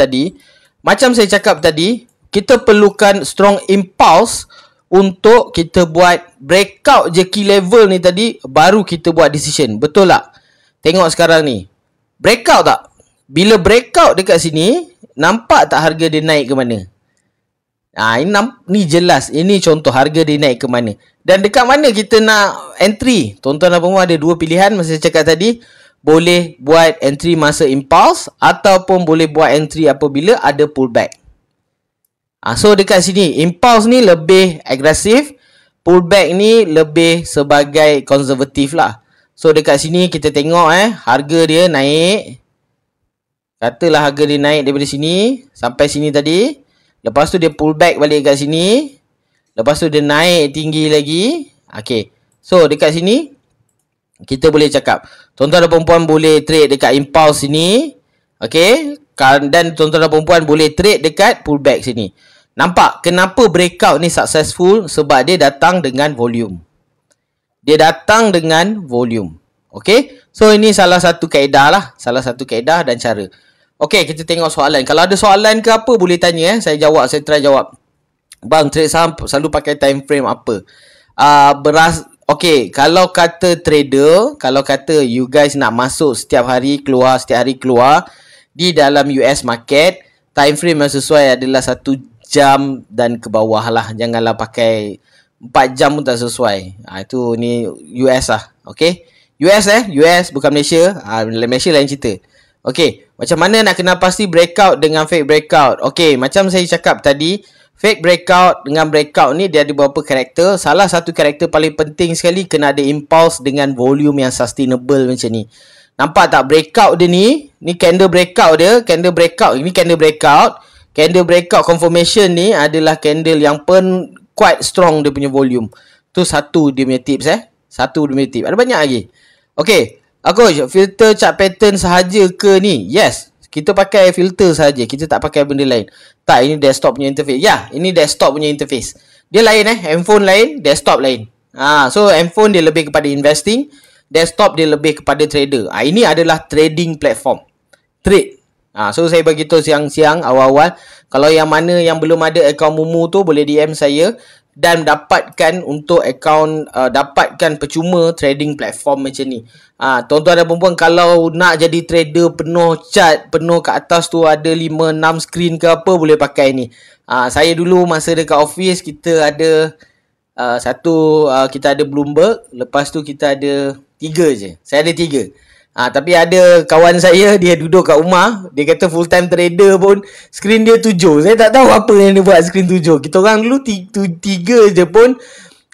tadi, macam saya cakap tadi, kita perlukan strong impulse untuk kita buat breakout je key level ni tadi, baru kita buat decision. Betul tak? Tengok sekarang ni, breakout tak? Bila breakout dekat sini, nampak tak harga dia naik ke mana? Ini jelas. Ini contoh harga dia naik ke mana. Dan dekat mana kita nak entry? Tuan-tuan dan puan-puan ada dua pilihan. Masa saya cakap tadi, boleh buat entry masa impulse ataupun boleh buat entry apabila ada pullback. So dekat sini, impulse ni lebih agresif, pullback ni lebih sebagai konservatif lah. So dekat sini kita tengok harga dia naik. Katalah harga dia naik daripada sini sampai sini tadi. Lepas tu dia pullback balik kat sini. Lepas tu dia naik tinggi lagi. Okay, so dekat sini kita boleh cakap, tuan-tuan dan perempuan boleh trade dekat impulse sini. Okay, dan tuan-tuan dan perempuan boleh trade dekat pullback sini. Nampak kenapa breakout ni successful? Sebab dia datang dengan volume. Okay, so ini salah satu kaedah lah. Salah satu kaedah dan cara. Okay, kita tengok soalan. Kalau ada soalan ke apa, boleh tanya. Saya try jawab. Bang, trade saham selalu pakai time frame apa? Okay, kalau kata trader, kalau kata you guys nak masuk setiap hari keluar di dalam US market, time frame yang sesuai adalah 1 jam dan ke bawah lah. Janganlah pakai 4 jam pun tak sesuai. Itu ni US lah. Okay, US bukan Malaysia. Malaysia lain cerita. Okay, macam mana nak kenal pasti breakout dengan fake breakout? Okay, macam saya cakap tadi, fake breakout dengan breakout ni dia ada beberapa karakter. Salah satu karakter paling penting sekali, kena ada impulse dengan volume yang sustainable macam ni. Nampak tak breakout dia ni? Ni candle breakout dia. Candle breakout confirmation ni adalah candle yang quite strong dia punya volume. Tu satu dia punya tips Ada banyak lagi. Okay, filter chart pattern sahaja ke ni? Yes, kita pakai filter sahaja. Kita tak pakai benda lain. Tak, ini desktop punya interface. Ya, ini desktop punya interface. Dia lain handphone lain, desktop lain. So handphone dia lebih kepada investing, desktop dia lebih kepada trader. Ini adalah trading platform. Trade. So saya bagi tahu siang-siang awal-awal. Kalau yang mana yang belum ada akaun Mumu tu, boleh DM saya dan dapatkan untuk akaun, dapatkan percuma trading platform macam ni. Tuan-tuan dan perempuan, kalau nak jadi trader penuh chart, penuh kat atas tu ada 5-6 screen ke apa, boleh pakai ni. Saya dulu masa dekat office, kita ada kita ada Bloomberg. Lepas tu kita ada 3 je. Saya ada 3. Tapi ada kawan saya, dia duduk kat rumah, dia kata full time trader pun screen dia 7. Saya tak tahu apa yang dia buat screen 7. Kita orang dulu 3 je pun,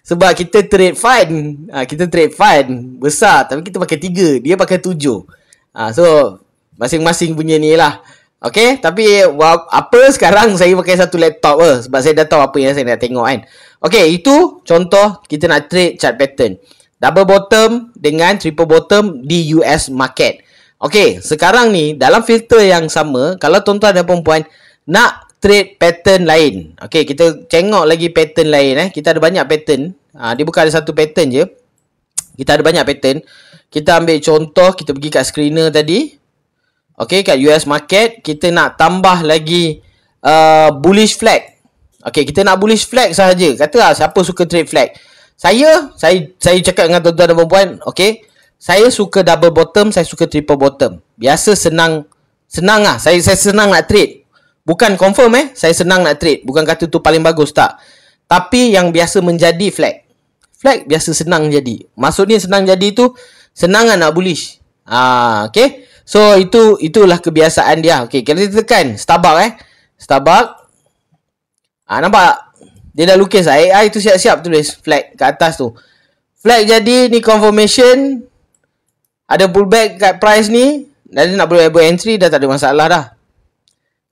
sebab kita trade fund. Kita trade fund besar, tapi kita pakai 3, dia pakai 7. So masing-masing punya ni lah. Okay, tapi apa sekarang saya pakai satu laptop sebab saya dah tahu apa yang saya nak tengok kan. Okay, itu contoh kita nak trade chart pattern double bottom dengan triple bottom di US market. Okay, sekarang ni dalam filter yang sama, kalau tuan-tuan dan perempuan nak trade pattern lain. Okay, kita tengok lagi pattern lain. Kita ada banyak pattern. Dia bukan ada satu pattern je. Kita ada banyak pattern. Kita ambil contoh, kita pergi kat screener tadi. Okay, kat US market, kita nak tambah lagi bullish flag. Okay, kita nak bullish flag sahaja. Katalah siapa suka trade flag. Saya cakap dengan tuan-tuan dan perempuan, okay, saya suka double bottom, saya suka triple bottom. Biasa senang lah. Saya senang nak trade. Bukan confirm saya senang nak trade. Bukan kata tu paling bagus, tak. Tapi yang biasa menjadi flag. Flag biasa senang jadi. Maksudnya senang jadi tu, senang lah nak bullish. Okay. So itulah kebiasaan dia. Okey, kita tekan Starbucks Starbucks. Nampak? Dia dah lukis AI tu siap-siap tulis flag kat atas tu. Flag jadi ni confirmation. Ada pullback kat price ni. Dan dia nak buat entry dah tak ada masalah dah.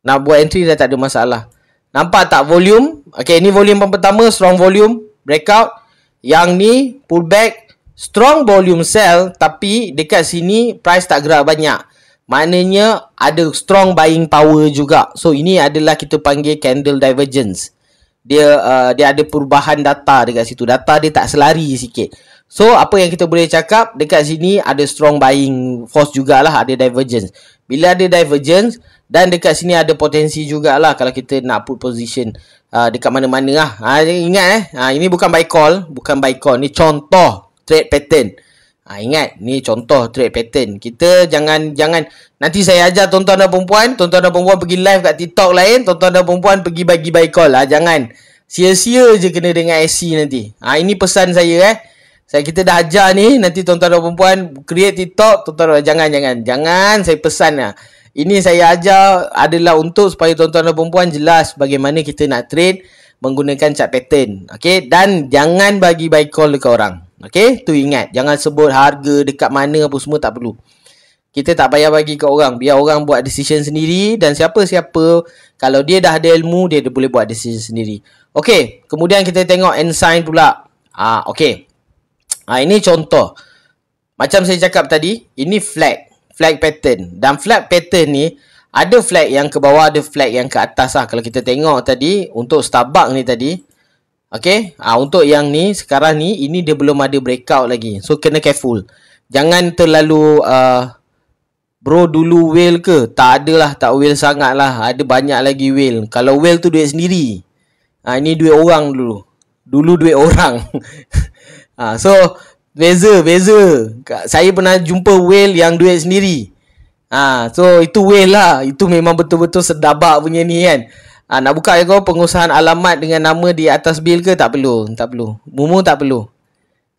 Nak buat entry dah tak ada masalah. Nampak tak volume? Okay, ni volume pertama, strong volume, breakout. Yang ni pullback, strong volume sell, tapi dekat sini price tak gerak banyak. Maknanya ada strong buying power juga. So ini adalah kita panggil candle divergence. Dia ada perubahan data dekat situ. Data dia tak selari sikit. So apa yang kita boleh cakap, dekat sini ada strong buying force jugalah, ada divergence. Bila ada divergence dan dekat sini ada potensi jugalah kalau kita nak put position dekat mana-mana lah. Ingat ini bukan buy call, ni contoh trade pattern. Ingat, ni contoh trade pattern. Kita jangan nanti saya ajar tuan-tuan dan perempuan pergi live kat TikTok lain, tuan-tuan dan perempuan pergi bagi buy call jangan. Sia-sia je kena dengan IC nanti. Ini pesan saya kita dah ajar ni, nanti tuan-tuan dan perempuan create TikTok, tuan-tuan jangan saya pesan Ini saya ajar adalah untuk supaya tuan-tuan dan perempuan jelas bagaimana kita nak trade menggunakan chart pattern. Okey, dan jangan bagi buy call dekat orang. Okey, tu ingat, jangan sebut harga dekat mana apa semua, tak perlu. Kita tak payah bagi ke orang, biar orang buat decision sendiri. Dan siapa-siapa kalau dia dah ada ilmu, dia boleh buat decision sendiri. Okey, kemudian kita tengok ensign pula. Okey. Ini contoh. Macam saya cakap tadi, ini flag pattern. Dan flag pattern ni ada flag yang ke bawah, ada flag yang ke atas lah. Kalau kita tengok tadi untuk Starbucks ni tadi, okey, untuk yang ni sekarang ni, ini dia belum ada breakout lagi. So kena careful. Jangan terlalu bro dulu whale ke? Tak adalah, tak whale sangat lah. Ada banyak lagi whale. Kalau whale tu duit sendiri. Ini duit orang dulu. Dulu duit orang. So beza. Saya pernah jumpa whale yang duit sendiri. So itu whale lah. Itu memang betul-betul sedabak punya ni kan. Nak buka kau pengusahaan alamat dengan nama di atas bil ke? Tak perlu. Mumu tak perlu.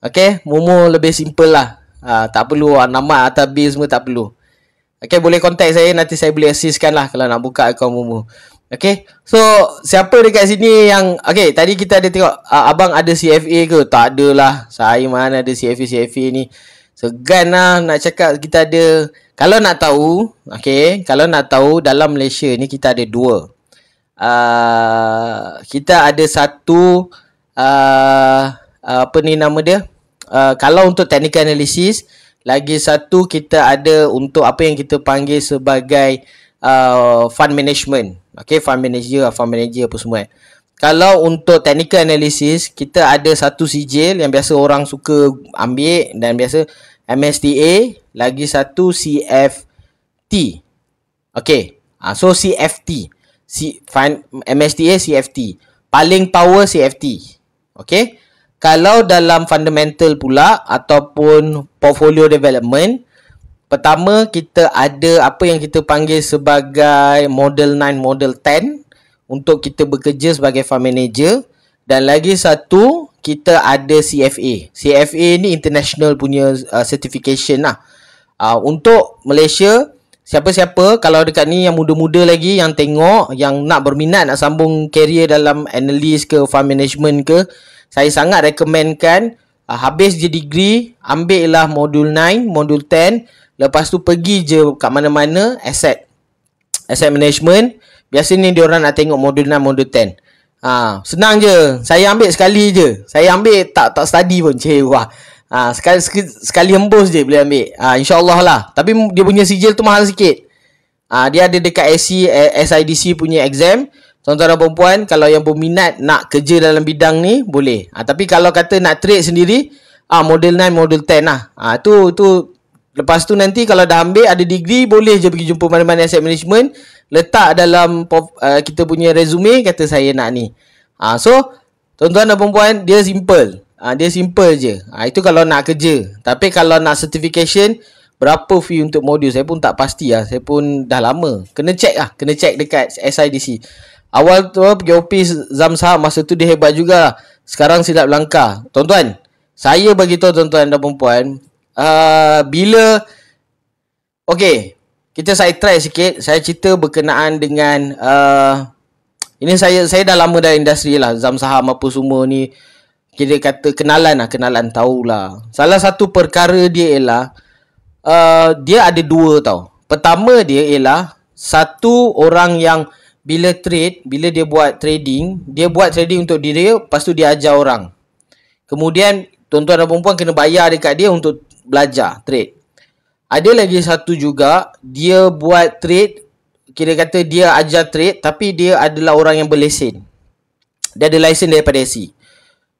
Okay, Mumu lebih simple lah. Tak perlu nama atas bil semua, tak perlu. Okay, boleh contact saya, nanti saya boleh assistkan lah kalau nak buka akaun Mumu. Okay, so siapa dekat sini yang okay, tadi kita ada tengok abang ada CFA ke? Tak ada lah. Saya mana ada CFA ni. Segan lah nak cakap kita ada. Kalau nak tahu, okay, kalau nak tahu dalam Malaysia ni kita ada dua. Kita ada satu apa ni nama dia? Kalau untuk technical analysis, lagi satu kita ada untuk apa yang kita panggil sebagai fund management. Okay, fund manager apa semua. Kalau untuk technical analysis, kita ada satu sijil yang biasa orang suka ambil dan biasa MSTA, lagi satu CFT. Okay, so CFT. MSTA CFT. Paling power CFT. Okay. Kalau dalam fundamental pula ataupun portfolio development, pertama kita ada apa yang kita panggil sebagai model 9, model 10 untuk kita bekerja sebagai fund manager. Dan lagi satu kita ada CFA. CFA ni international punya certification lah. Untuk Malaysia, siapa-siapa kalau dekat ni yang muda-muda lagi yang tengok, yang nak berminat nak sambung career dalam analyst ke fund management ke, saya sangat recommendkan habis je degree, ambil lah modul 9, modul 10, lepas tu pergi je kat mana-mana asset management. Biasanya diorang nak tengok modul 9, modul 10. Senang je. Saya ambil sekali je. Saya ambil tak study pun. Sekali hembus je boleh ambil. InsyaAllah lah. Tapi dia punya sijil tu mahal sikit. Dia ada dekat SIDC punya exam. Tuan-tuan dan perempuan, kalau yang berminat nak kerja dalam bidang ni, boleh. Tapi kalau kata nak trade sendiri, model 9, model 10 lah. Tu lepas tu nanti kalau dah ambil ada degree, boleh je pergi jumpa mana-mana asset management, letak dalam kita punya resume, kata saya nak ni. So tuan-tuan dan perempuan, dia simple. Dia simple je. Itu kalau nak kerja. Tapi kalau nak certification, berapa fee untuk modul, saya pun tak pasti lah. Saya pun dah lama. Kena check lah. Kena check dekat SIDC. Awal tu pergi office Zamsah, masa tu dia hebat juga. Sekarang silap langkah. Tuan-tuan, saya bagi tahu tuan-tuan dan perempuan, bila okay, kita saya try sikit. Saya cerita berkenaan dengan ini saya dah lama dalam industri lah. Zam saham apa semua ni, kira kata kenalan tahulah. Salah satu perkara dia ialah dia ada dua tau. Pertama dia ialah satu orang yang bila dia buat trading untuk diri dia, lepas tu dia ajar orang. Kemudian tuan-tuan dan perempuan kena bayar dekat dia untuk belajar trade. Ada lagi satu juga, dia buat trade, kira kata dia ajar trade tapi dia adalah orang yang berlesen. Dia ada lesen daripada SC.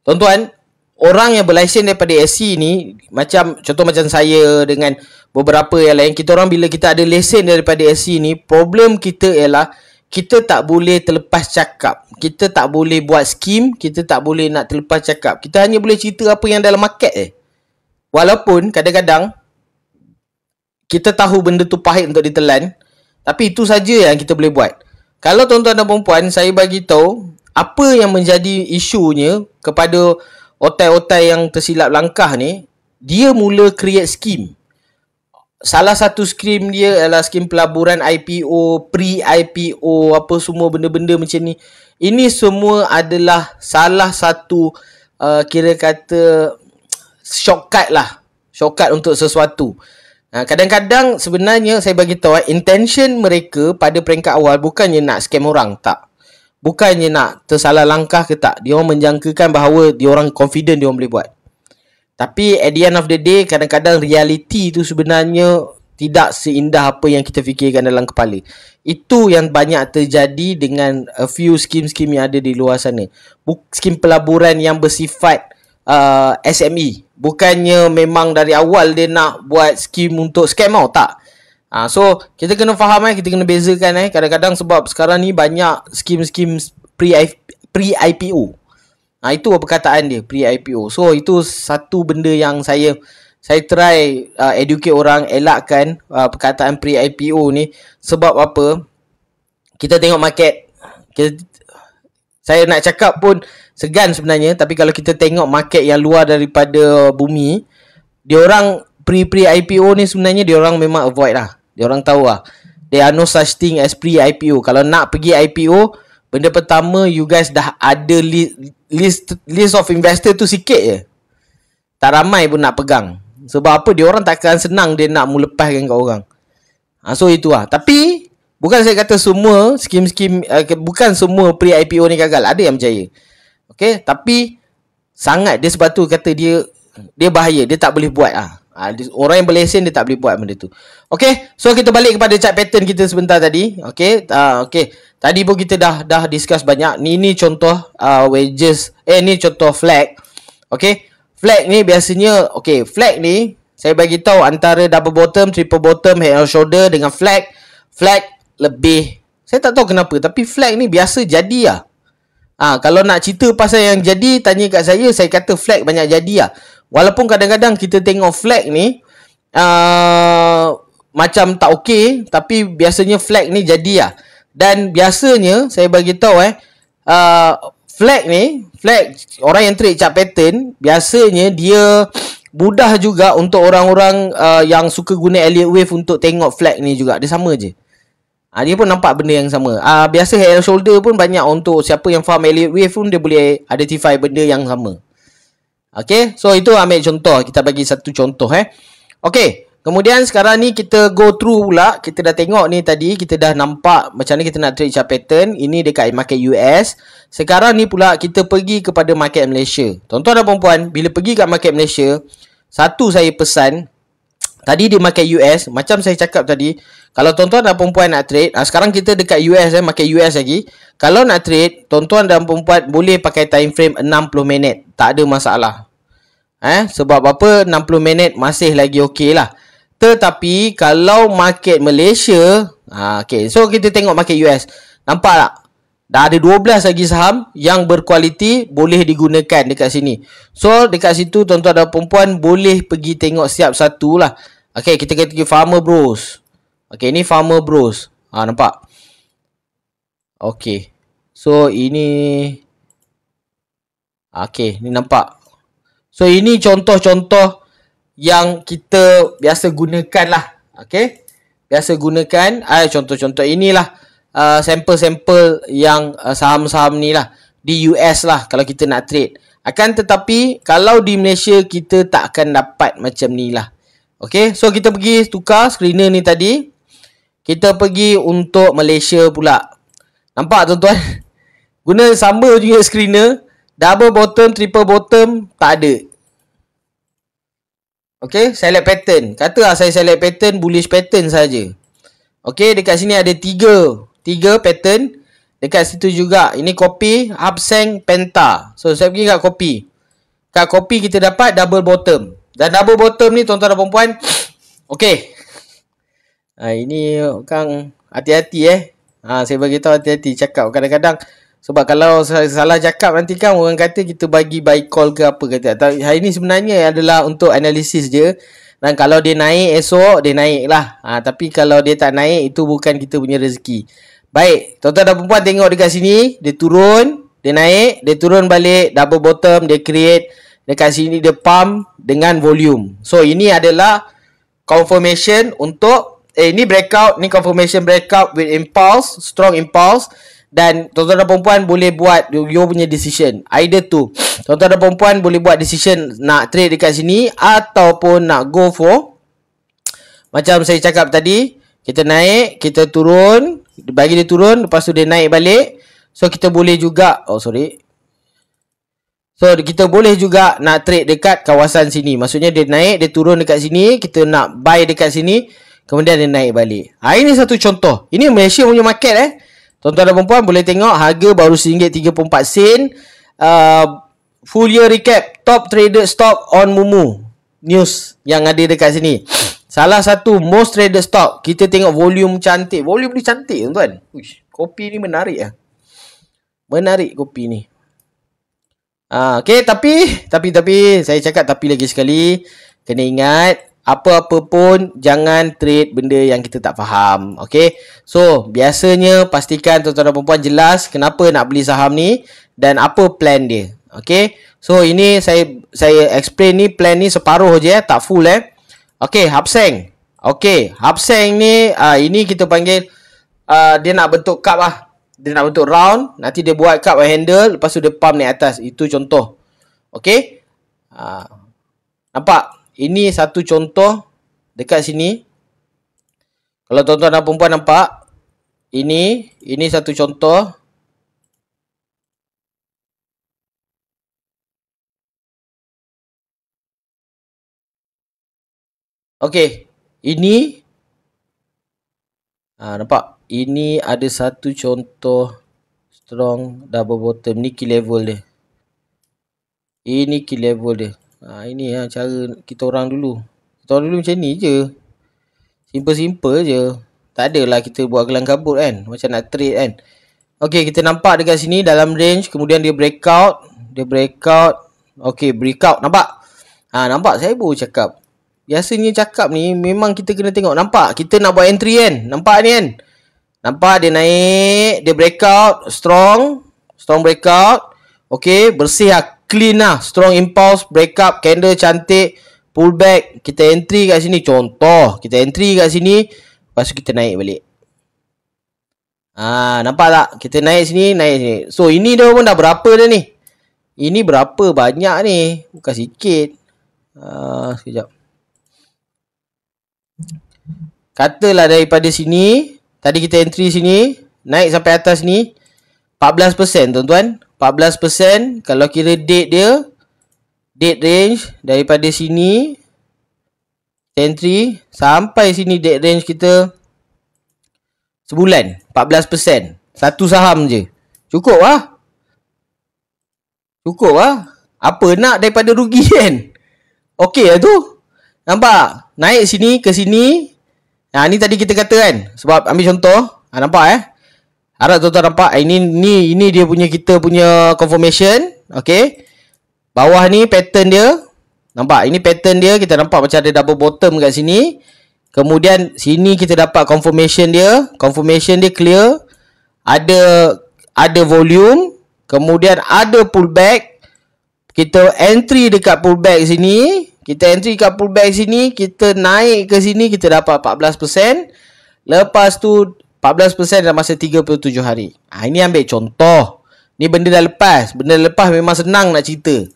Tuan-tuan, orang yang berlesen daripada SC ni, contoh macam saya dengan beberapa yang lain, kita orang bila kita ada lesen daripada SC ni, problem kita ialah kita tak boleh terlepas cakap. Kita tak boleh buat skim. Kita tak boleh nak terlepas cakap. Kita hanya boleh cerita apa yang dalam market Walaupun kadang-kadang kita tahu benda tu pahit untuk ditelan, tapi itu saja yang kita boleh buat. Kalau tuan-tuan dan perempuan, saya bagi tahu apa yang menjadi isunya kepada otai-otai yang tersilap langkah ni, dia mula create skim. Salah satu skim dia adalah skim pelaburan IPO, pre-IPO, apa semua benda-benda macam ni. Ini semua adalah salah satu kira kata shortcut untuk sesuatu. Kadang-kadang sebenarnya saya bagi tahu intention mereka pada peringkat awal bukannya nak scam orang, tak. Bukannya nak tersalah langkah ke tak. Dia orang menjangkakan bahawa dia orang confident dia orang boleh buat. Tapi at the end of the day, kadang-kadang reality tu sebenarnya tidak seindah apa yang kita fikirkan dalam kepala. Itu yang banyak terjadi dengan a few skim-skim yang ada di luar sana. Skim pelaburan yang bersifat SME. Bukannya memang dari awal dia nak buat skim untuk scam tak. So, kita kena faham kita kena bezakan kadang-kadang sebab sekarang ni banyak skim-skim pre-IPO. Itu perkataan dia, pre-IPO. So itu satu benda yang saya try educate orang, elakkan perkataan pre-IPO ni. Sebab apa? Kita tengok market, saya nak cakap pun segan sebenarnya, tapi kalau kita tengok market yang luar daripada bumi, diorang pre-IPO ni sebenarnya diorang memang avoid lah. Diorang tahu lah, there are no such thing as pre-IPO. Kalau nak pergi IPO, benda pertama you guys dah ada list of investor tu sikit je. Tak ramai pun nak pegang. Sebab apa? Dia orang takkan senang dia nak melepaskan kat orang. So itu lah. Tapi bukan saya kata semua skim-skim bukan semua pre-IPO ni gagal. Ada yang berjaya. Okay. Tapi sangat dia sebab tu kata dia bahaya. Dia tak boleh buat orang yang berlesen dia tak boleh buat benda tu. Okay. So kita balik kepada chart pattern kita sebentar tadi. Okay. Okay. Tadi pun kita dah discuss banyak. Ni contoh wedges. Ni contoh flag. Okay. Flag ni biasanya, okay, flag ni saya bagi tahu antara double bottom, triple bottom, head and shoulder dengan flag. Flag lebih, saya tak tahu kenapa, tapi flag ni biasa jadi lah. Kalau nak cerita pasal yang jadi, tanya kat saya kata flag banyak jadi lah. Walaupun kadang-kadang kita tengok flag ni macam tak okey, tapi biasanya flag ni jadi lah. Dan biasanya saya bagi tahu flag orang yang trade chart pattern, biasanya dia mudah juga untuk orang-orang yang suka guna Elliott Wave untuk tengok flag ni juga. Dia sama je. Dia pun nampak benda yang sama. Biasa head and shoulder pun banyak untuk siapa yang faham Elliott Wave pun dia boleh identify benda yang sama. Okay, so itu ambil contoh. Kita bagi satu contoh Okay. Kemudian sekarang ni kita go through pula. Kita dah tengok ni tadi, kita dah nampak macam mana kita nak trade chart pattern. Ini dekat market US. Sekarang ni pula kita pergi kepada market Malaysia. Tuan-tuan dan puan-puan, bila pergi kat market Malaysia, satu saya pesan, tadi di market US, macam saya cakap tadi, kalau tuan-tuan dan puan-puan nak trade, sekarang kita dekat US market US lagi. Kalau nak trade, tuan-tuan dan puan-puan boleh pakai time frame 60 minit. Tak ada masalah. Sebab apa? 60 minit masih lagi okey lah. Tetapi kalau market Malaysia, okay, so kita tengok market US. Nampak tak? Dah ada 12 lagi saham yang berkualiti boleh digunakan dekat sini. So dekat situ tuan-tuan dan perempuan boleh pergi tengok siap satu lah. Okay, kita kata Farmer Bros. Okay, ni Farmer Bros. Nampak? Okay. So ini, okay, ni nampak. So ini contoh-contoh yang kita biasa gunakan lah. Okay. biasa gunakan. Contoh-contoh inilah sampel-sampel yang saham-saham ni lah di US lah kalau kita nak trade. Akan tetapi kalau di Malaysia kita tak akan dapat macam ni lah. Okay, so kita pergi tukar screener ni tadi. Kita pergi untuk Malaysia pula. Nampak tuan-tuan? Guna sama juga screener. Double bottom, triple bottom, tak ada. Okay, select pattern. Katalah saya select pattern, bullish pattern saja. Okay, dekat sini ada tiga pattern. Dekat situ juga. Ini copy, Hang Seng, Penta. So, saya pergi kat copy. Kat copy kita dapat double bottom. Dan double bottom ni tuan-tuan dan puan-puan. Okay. Ini Kang hati-hati saya beritahu hati-hati cakap kadang-kadang. Sebab kalau salah cakap nanti kan orang kata kita bagi buy call ke apa kata. Hari ni sebenarnya adalah untuk analisis je. Dan kalau dia naik esok, dia naik lah. Tapi kalau dia tak naik, itu bukan kita punya rezeki. Baik, tuan-tuan dan perempuan tengok dekat sini. Dia turun, dia naik, dia turun balik, double bottom, dia create. Dekat sini dia pump dengan volume. So, ini adalah confirmation untuk, ini breakout, ni confirmation breakout with impulse, strong impulse. Dan tuan-tuan dan perempuan boleh buat your punya decision. Either tu. Tuan-tuan dan perempuan boleh buat decision nak trade dekat sini ataupun nak go for, macam saya cakap tadi, kita naik, kita turun, bagi dia turun, lepas tu dia naik balik. So kita boleh juga, So kita boleh juga nak trade dekat kawasan sini. Maksudnya dia naik, dia turun dekat sini, kita nak buy dekat sini, kemudian dia naik balik. Ini satu contoh. Ini Malaysia punya market Tuan-tuan dan perempuan boleh tengok harga baru RM1.34. Full year recap. Top traded stock on Mumu. News yang ada dekat sini. Salah satu most traded stock. Kita tengok volume cantik. Volume ni cantik tuan-tuan. Kopi ni menarik Menarik kopi ni. Okay, tapi saya cakap tapi lagi sekali. Kena ingat. Apa-apa pun jangan trade benda yang kita tak faham. Okay. So biasanya pastikan tuan-tuan dan perempuan jelas kenapa nak beli saham ni dan apa plan dia. Okay. So ini saya explain ni, plan ni separuh je tak full Okay, Hang Seng. Okay, Hang Seng ni ini kita panggil dia nak bentuk cup Dia nak bentuk round, nanti dia buat cup handle, lepas tu dia pump naik atas. Itu contoh. Okay. Nampak? Ini satu contoh dekat sini. Kalau tuan-tuan dan perempuan nampak, ini satu contoh. Okey, ini nampak? Ini ada satu contoh strong double bottom. Ni key level dia. Ini key level dia. Ini cara kita orang dulu. Kita orang dulu macam ni je. Simple-simple je. Tak adalah kita buat kelang kabut kan. Macam nak trade kan. Okay, kita nampak dekat sini dalam range. Kemudian dia breakout. Okay, breakout. Nampak? Nampak? Saya baru cakap. Biasanya cakap ni memang kita kena tengok. Nampak? Kita nak buat entry kan. Nampak ni kan. Nampak dia naik. Dia breakout. Strong breakout. Okay, bersih clean strong impulse, breakup, candle cantik, pullback, kita entry kat sini. Contoh, kita entry kat sini, lepas tu kita naik balik. Nampak tak? Kita naik sini. So ini dah pun dah berapa dah ni? Ini berapa banyak ni? Bukan sikit. Sekejap. Katalah daripada sini, tadi kita entry sini, naik sampai atas ni, 14% tuan-tuan. 14% kalau kira date range daripada sini entry sampai sini, date range kita sebulan. 14%. Satu saham je. Cukup lah. Apa nak daripada rugi kan? Okey lah tu. Nampak? Naik sini ke sini. Ni tadi kita kata kan. Sebab ambil contoh. Nampak harap tuan-tuan nampak. Ini dia punya, kita punya confirmation. Okay. Bawah ni pattern dia. Nampak? Ini pattern dia. Kita nampak macam ada double bottom kat sini. Kemudian sini kita dapat confirmation dia. Confirmation dia clear. Ada volume. Kemudian ada pullback. Kita entry dekat pullback sini. Kita naik ke sini. Kita dapat 14%. Lepas tu 14% dalam masa 37 hari. Ini ambil contoh. Ni benda dah lepas. Benda dah lepas memang senang nak cerita.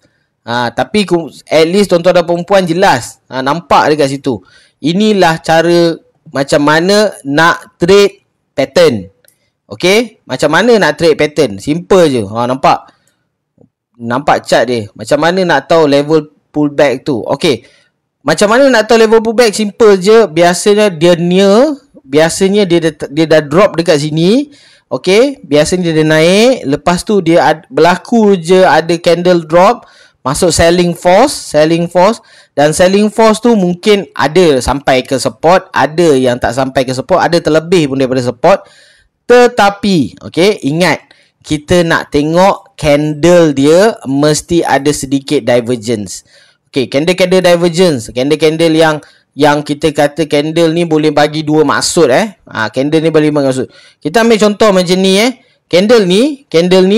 Tapi at least tuan-tuan dan perempuan jelas. Nampak dekat situ. Inilah cara macam mana nak trade pattern. Okay, macam mana nak trade pattern? Simple je. Nampak? Nampak chart dia. Macam mana nak tahu level pullback tu? Okay, macam mana nak tahu level pullback? Simple je. Biasanya dia near. Biasanya dia dah drop dekat sini. Okay, biasanya dia dah naik. Lepas tu dia berlaku je ada candle drop. Masuk selling force. Dan selling force tu mungkin ada sampai ke support. Ada yang tak sampai ke support. Ada terlebih pun daripada support. Tetapi, okay, ingat, kita nak tengok candle dia mesti ada sedikit divergence. Okay, candle divergence. Candle yang kita kata candle ni boleh bagi dua maksud candle ni boleh bagi maksud. Kita ambil contoh macam ni Candle ni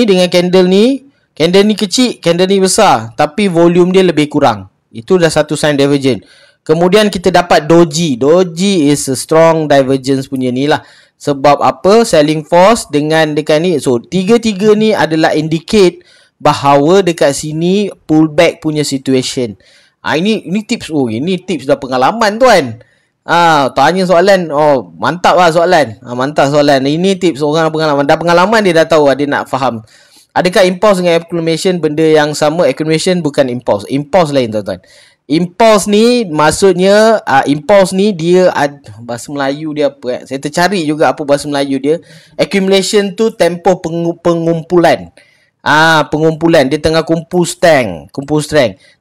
dengan candle ni kecil, candle ni besar, tapi volume dia lebih kurang. Itu dah satu sign divergent. Kemudian kita dapat doji. Doji is a strong divergence punya ni lah. Sebab apa? Selling force dengan dekat ni. So, tiga-tiga ni adalah indicate bahawa dekat sini pullback punya situation. Ini tips. Ini tips dah pengalaman tuan. Tanya soalan. Mantap lah soalan. Mantap soalan. Ini tips orang pengalaman. Dah pengalaman dia dah tahu. Dia nak faham. Adakah impulse dengan accumulation benda yang sama? Accumulation bukan impulse. Impulse lain tuan-tuan. Impulse ni maksudnya impulse ni dia bahasa Melayu dia apa Saya tercari juga apa bahasa Melayu dia. Accumulation tu tempoh pengumpulan. Pengumpulan dia tengah kumpul strength.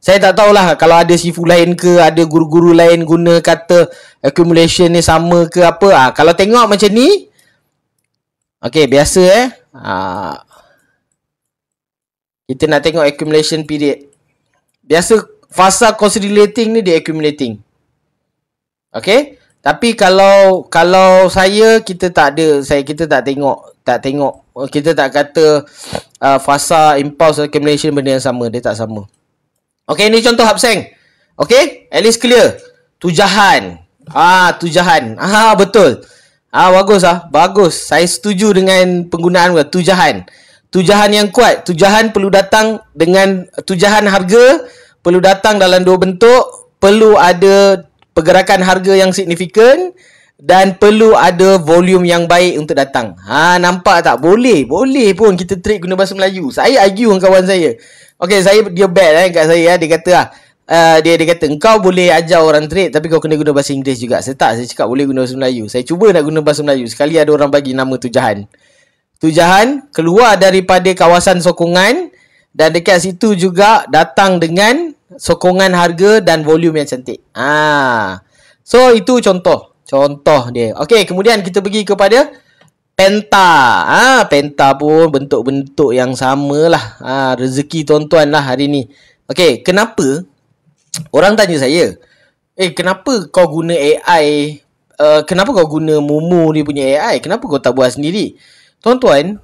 Saya tak tahulah kalau ada sifu lain ke, ada guru-guru lain guna kata accumulation ni sama ke apa. Kalau tengok macam ni, okey, biasa kita nak tengok accumulation period. Biasa fasa consolidating ni dia accumulating. Okay. Tapi kalau saya, kita tak tengok. Kita tak kata fasa impulse accumulation benda yang sama. Dia tak sama. Okay, ni contoh Hap Seng. Okay, at least clear. Tujahan. Tujahan. Betul. Bagus bagus. Saya setuju dengan penggunaan tujahan. Tujahan yang kuat. Tujahan perlu datang dengan tujahan harga. Perlu datang dalam dua bentuk. Perlu ada pergerakan harga yang signifikan. Dan perlu ada volume yang baik untuk datang. Nampak tak? Boleh pun kita trade guna bahasa Melayu. Saya argue dengan kawan saya. Okay, dia bad kat saya. Dia kata dia kata engkau boleh ajar orang trade tapi kau kena guna bahasa Inggeris juga. Saya cakap boleh guna bahasa Melayu. Saya cuba nak guna bahasa Melayu. Sekali ada orang bagi nama tujahan. Tujahan keluar daripada kawasan sokongan. Dan dekat situ juga datang dengan sokongan harga dan volume yang cantik. So itu contoh dia. Okey, kemudian kita pergi kepada Penta. Penta pun bentuk-bentuk yang samalah. Rezeki tuan-tuan lah hari ni. Okey, kenapa orang tanya saya, kenapa kau guna AI? Kenapa kau guna Mumu ni punya AI? Kenapa kau tak buat sendiri? Tuan-tuan,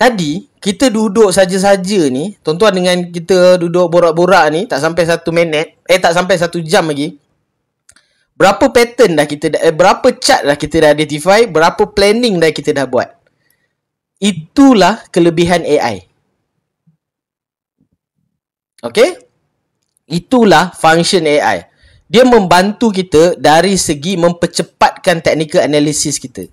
tadi kita duduk saja-saja ni, tuan-tuan dengan kita duduk borak-borak ni tak sampai 1 minit, tak sampai 1 jam lagi. Berapa pattern dah kita berapa chart dah kita dah identify, berapa planning dah kita dah buat. Itulah kelebihan AI. Okay? Itulah function AI. Dia membantu kita dari segi mempercepatkan technical analysis kita.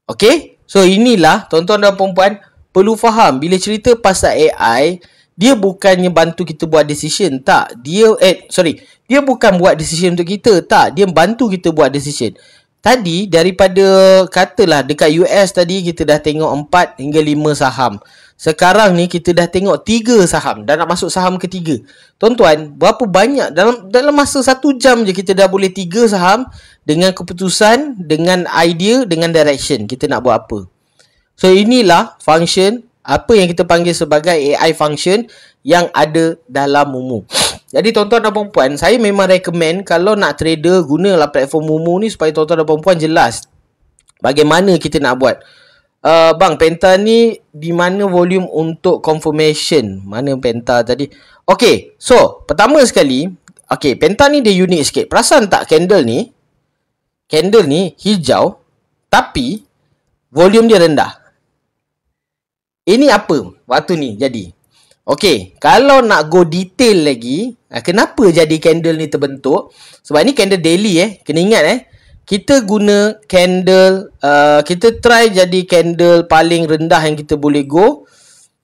Okay? So inilah tuan-tuan dan puan-puan perlu faham bila cerita pasal AI, dia bukannya bantu kita buat decision, tak. Dia bukan buat decision untuk kita, tak. Dia bantu kita buat decision. Tadi daripada katalah dekat US tadi kita dah tengok 4 hingga 5 saham. Sekarang ni kita dah tengok 3 saham dan nak masuk saham ketiga. Tuan-tuan, berapa banyak dalam masa 1 jam je kita dah boleh 3 saham dengan keputusan, dengan idea, dengan direction kita nak buat apa. So inilah function apa yang kita panggil sebagai AI function yang ada dalam Mumu. Jadi tuan-tuan dan perempuan, saya memang recommend kalau nak trader, gunalah platform Mumu ni supaya tuan-tuan dan perempuan jelas bagaimana kita nak buat. Bang, Penta ni di mana volume untuk confirmation? Mana Penta tadi? Okay, so pertama sekali, okay, Penta ni dia unik sikit. Perasan tak candle ni? candle ni hijau tapi volume dia rendah. Ini apa waktu ni jadi? Okey, kalau nak go detail lagi, kenapa jadi candle ni terbentuk? Sebab ni candle daily kena ingat kita guna candle, kita try jadi candle paling rendah yang kita boleh go.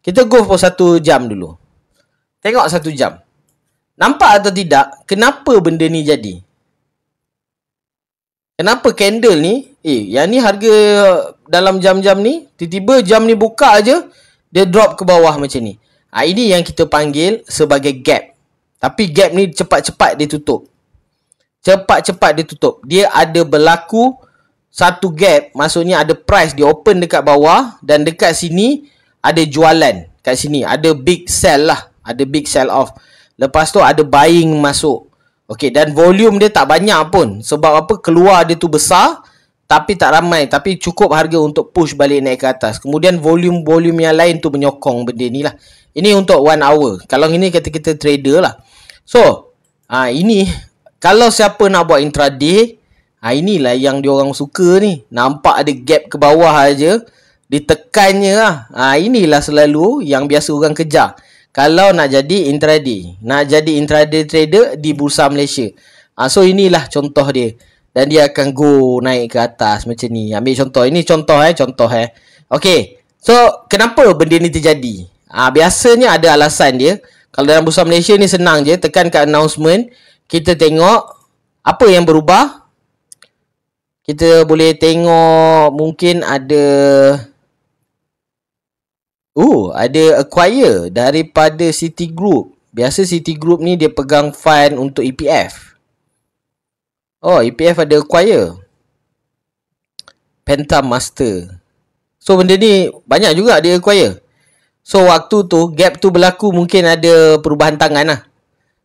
Kita go for 1 jam dulu. Tengok 1 jam. Nampak atau tidak, kenapa benda ni jadi? Kenapa candle ni, yang ni harga dalam jam-jam ni, tiba-tiba jam ni buka aja, dia drop ke bawah macam ni. Ini yang kita panggil sebagai gap. Tapi gap ni cepat-cepat dia tutup. Cepat-cepat dia tutup. Dia ada berlaku satu gap, maksudnya ada price dia open dekat bawah dan dekat sini ada jualan. Kat sini ada big sell lah. Ada big sell off. Lepas tu ada buying masuk. Okey, dan volume dia tak banyak pun. Sebab apa? Keluar dia tu besar tapi tak ramai. Tapi cukup harga untuk push balik naik ke atas. Kemudian volume yang lain tu menyokong benda ni lah. Ini untuk 1 hour. Kalau ini kata kita trader lah. So, ini kalau siapa nak buat intraday, inilah yang diorang suka ni. Nampak ada gap ke bawah aja, ditekannya lah. Inilah selalu yang biasa orang kejar. Kalau nak jadi intraday, nak jadi intraday trader di Bursa Malaysia. So inilah contoh dia. Dan dia akan go naik ke atas macam ni. Ambil contoh. Ini contoh Okey. So, kenapa benda ni terjadi? Biasanya ada alasan dia. Kalau dalam Bursa Malaysia ni senang je, tekan kat announcement, kita tengok apa yang berubah. Kita boleh tengok mungkin ada acquire daripada Citigroup. Biasa Citigroup ni dia pegang fund untuk EPF. EPF ada acquire Penta Master. So benda ni banyak juga dia acquire. So waktu tu gap tu berlaku, mungkin ada perubahan tangan lah.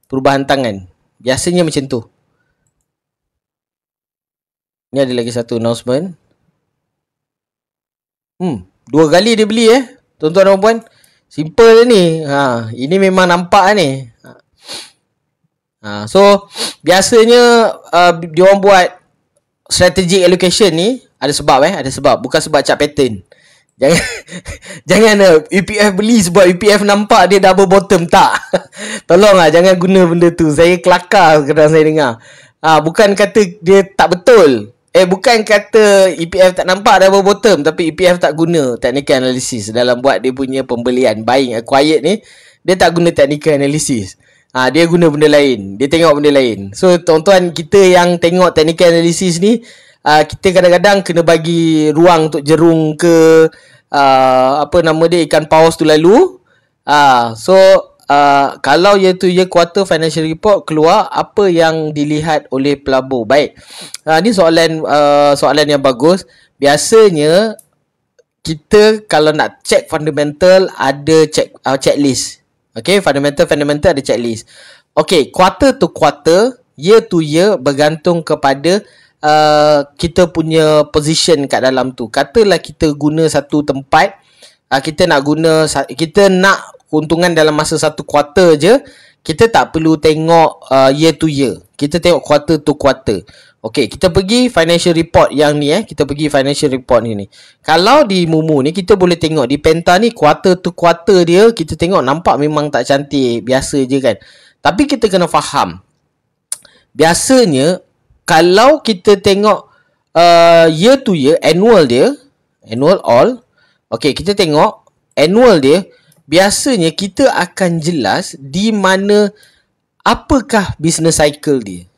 Perubahan tangan. Biasanya macam tu. Ni ada lagi satu announcement. 2 kali dia beli tuan-tuan dan puan. Simple je ni. Ini memang nampak ni. So biasanya dia orang buat strategic allocation ni ada sebab ada sebab. Bukan sebab chart pattern. Jangan EPF beli sebab EPF nampak dia double bottom. Tak. Tolonglah jangan guna benda tu. Saya kelakar kadang saya dengar. Bukan kata dia tak betul. Bukan kata EPF tak nampak double bottom, tapi EPF tak guna technical analysis dalam buat dia punya pembelian, buying acquired ni. Dia tak guna technical analysis. Dia guna benda lain. Dia tengok benda lain. So tuan-tuan, kita yang tengok technical analysis ni, kita kadang-kadang kena bagi ruang untuk jerung ke ikan paus tu lalu. Kalau iaitu quarter financial report keluar, apa yang dilihat oleh pelabur? Baik. Ni soalan yang bagus. Biasanya kita kalau nak check fundamental ada checklist. Okay, fundamental ada checklist. Okay, quarter to quarter, year to year bergantung kepada kita punya position kat dalam tu. Katalah kita guna satu tempat, kita nak keuntungan dalam masa satu quarter je, kita tak perlu tengok year to year. Kita tengok quarter to quarter. Okey, kita pergi financial report yang ni kita pergi financial report ni. Kalau di Mumu ni kita boleh tengok di Penta ni quarter to quarter dia, kita tengok nampak memang tak cantik, biasa je kan. Tapi kita kena faham. Biasanya kalau kita tengok year to year, annual all. Okey, kita tengok annual dia. Biasanya kita akan jelas di mana apakah business cycle dia.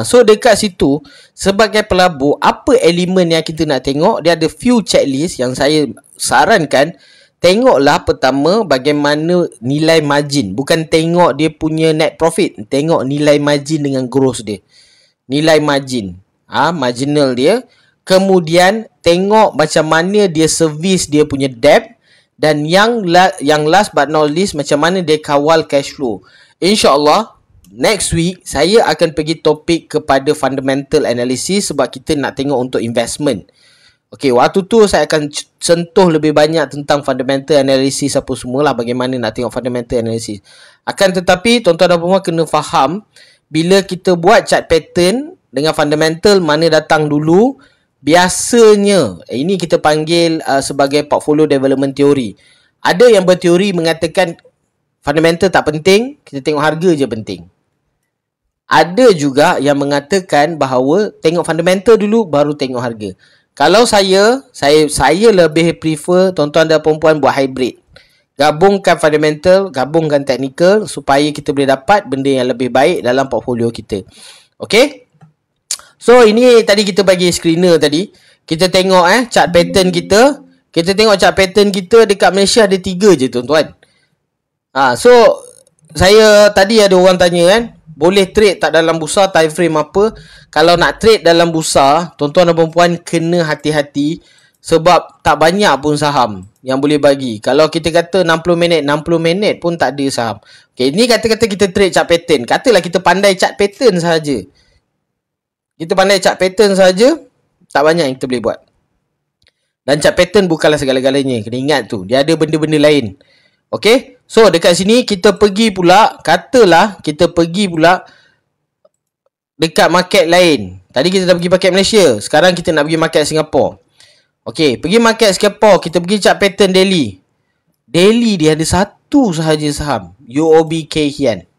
So dekat situ sebagai pelabur, apa elemen yang kita nak tengok, dia ada few checklist yang saya sarankan. Tengoklah pertama bagaimana nilai margin. Bukan tengok dia punya net profit, tengok nilai margin dengan gross dia. Nilai margin, marginal dia. Kemudian tengok macam mana dia service dia punya debt. Dan yang last but not least, macam mana dia kawal cash flow. InsyaAllah next week saya akan pergi topik kepada fundamental analysis, sebab kita nak tengok untuk investment. Okay, waktu tu saya akan sentuh lebih banyak tentang fundamental analysis apa semualah, bagaimana nak tengok fundamental analysis. Akan tetapi tuan-tuan dan puan kena faham, bila kita buat chart pattern, dengan fundamental mana datang dulu. Biasanya ini kita panggil sebagai portfolio development theory. Ada yang berteori mengatakan fundamental tak penting, kita tengok harga je penting. Ada juga yang mengatakan bahawa tengok fundamental dulu baru tengok harga. Kalau saya lebih prefer tuan-tuan dan puan-puan buat hybrid. Gabungkan fundamental, gabungkan technical supaya kita boleh dapat benda yang lebih baik dalam portfolio kita. Okay? So ini tadi kita bagi screener tadi. Kita tengok chart pattern kita. Kita tengok chart pattern kita dekat Malaysia ada 3 je tuan-tuan. So saya tadi ada orang tanya kan, boleh trade tak dalam bursa, time frame apa? Kalau nak trade dalam bursa, tuan-tuan dan puan-puan kena hati-hati sebab tak banyak pun saham yang boleh bagi. Kalau kita kata 60 minit pun tak ada saham. Okay, ni kata-kata kita trade chart pattern. Katalah kita pandai chart pattern saja. Kita pandai chart pattern saja, tak banyak yang kita boleh buat. Dan chart pattern bukanlah segala-galanya. Kena ingat tu, dia ada benda-benda lain. Okay, so dekat sini kita pergi pula, katalah kita pergi pula dekat market lain. Tadi kita dah pergi market Malaysia, sekarang kita nak pergi market Singapore. Okay, pergi market Singapore, kita pergi chart pattern daily. Daily dia ada satu sahaja saham, UOB Kay Hian.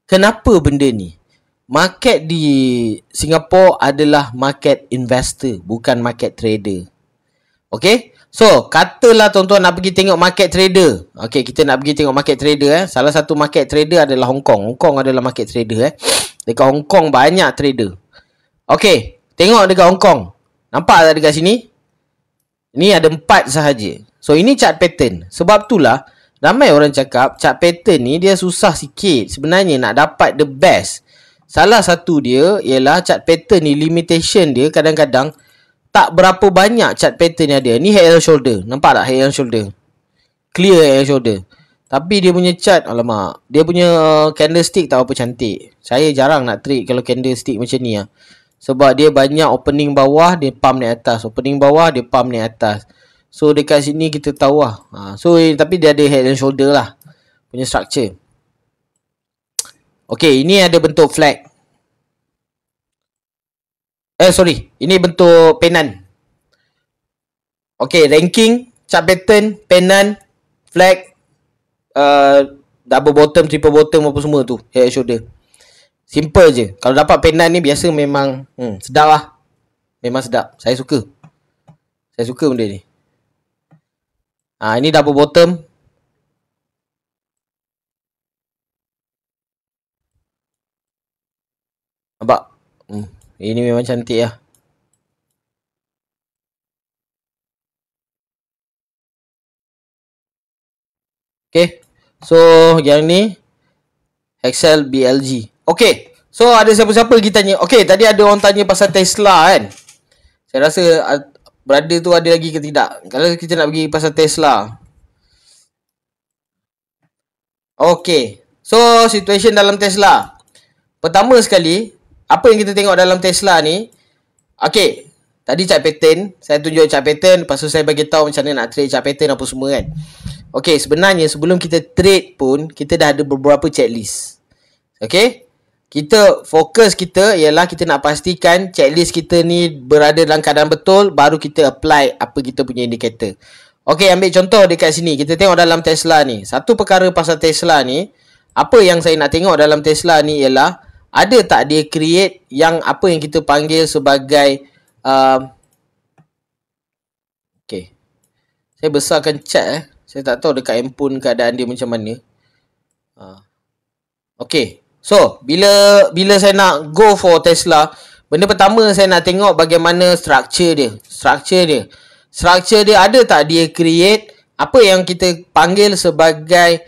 Kenapa benda ni? Market di Singapore adalah market investor, bukan market trader. Okay, so katalah tuan-tuan nak pergi tengok market trader. Okay, kita nak pergi tengok market trader. Salah satu market trader adalah Hong Kong. Hong Kong adalah market trader. Dekat Hong Kong banyak trader. Okay, tengok dekat Hong Kong. Nampak tak dekat sini? Ni ada 4 sahaja. So ini chart pattern. Sebab itulah ramai orang cakap chart pattern ni dia susah sikit sebenarnya nak dapat the best. Salah satu dia ialah chart pattern ni, limitation dia kadang-kadang tak berapa banyak chart pattern yang ada. Ni head and shoulder. Nampak tak head and shoulder? Clear head and shoulder. Tapi dia punya chart, alamak, dia punya candlestick tak apa cantik. Saya jarang nak trade kalau candlestick macam ni lah. Sebab dia banyak opening bawah, dia pump naik atas. Opening bawah, dia pump naik atas. So dekat sini kita tahu lah. So tapi dia ada head and shoulder lah punya structure. Okay, ini ada bentuk flag. Ini bentuk penan. Okay, ranking, chart pattern, penan, flag, double bottom, triple bottom apa semua tu, head and shoulder. Simple je. Kalau dapat penan ni biasa memang sedap lah. Memang sedap. Saya suka benda ni. Ini double bottom. Nampak? Ini memang cantik lah. Okay. So yang ni Excel BLG. Okay. So ada siapa-siapa lagi tanya. Okay, tadi ada orang tanya pasal Tesla kan. Saya rasa brother tu ada lagi ke tidak. Kalau kita nak pergi pasal Tesla. Okay. So situation dalam Tesla. Pertama sekali, apa yang kita tengok dalam Tesla ni, okay, tadi chart pattern, saya tunjuk chart pattern, lepas tu saya bagi tahu macam mana nak trade chart pattern apa semua kan. Okay, sebenarnya sebelum kita trade pun, kita dah ada beberapa checklist. Okay, fokus kita ialah kita nak pastikan checklist kita ni berada dalam keadaan betul, baru kita apply apa kita punya indikator. Okay, ambil contoh dekat sini, kita tengok dalam Tesla ni. Satu perkara pasal Tesla ni, apa yang saya nak tengok dalam Tesla ni ialah ada tak dia create yang apa yang kita panggil sebagai okay, saya besarkan chart saya tak tahu dekat handphone keadaan dia macam mana. Okay, so bila saya nak go for Tesla, benda pertama saya nak tengok bagaimana structure dia ada tak dia create apa yang kita panggil sebagai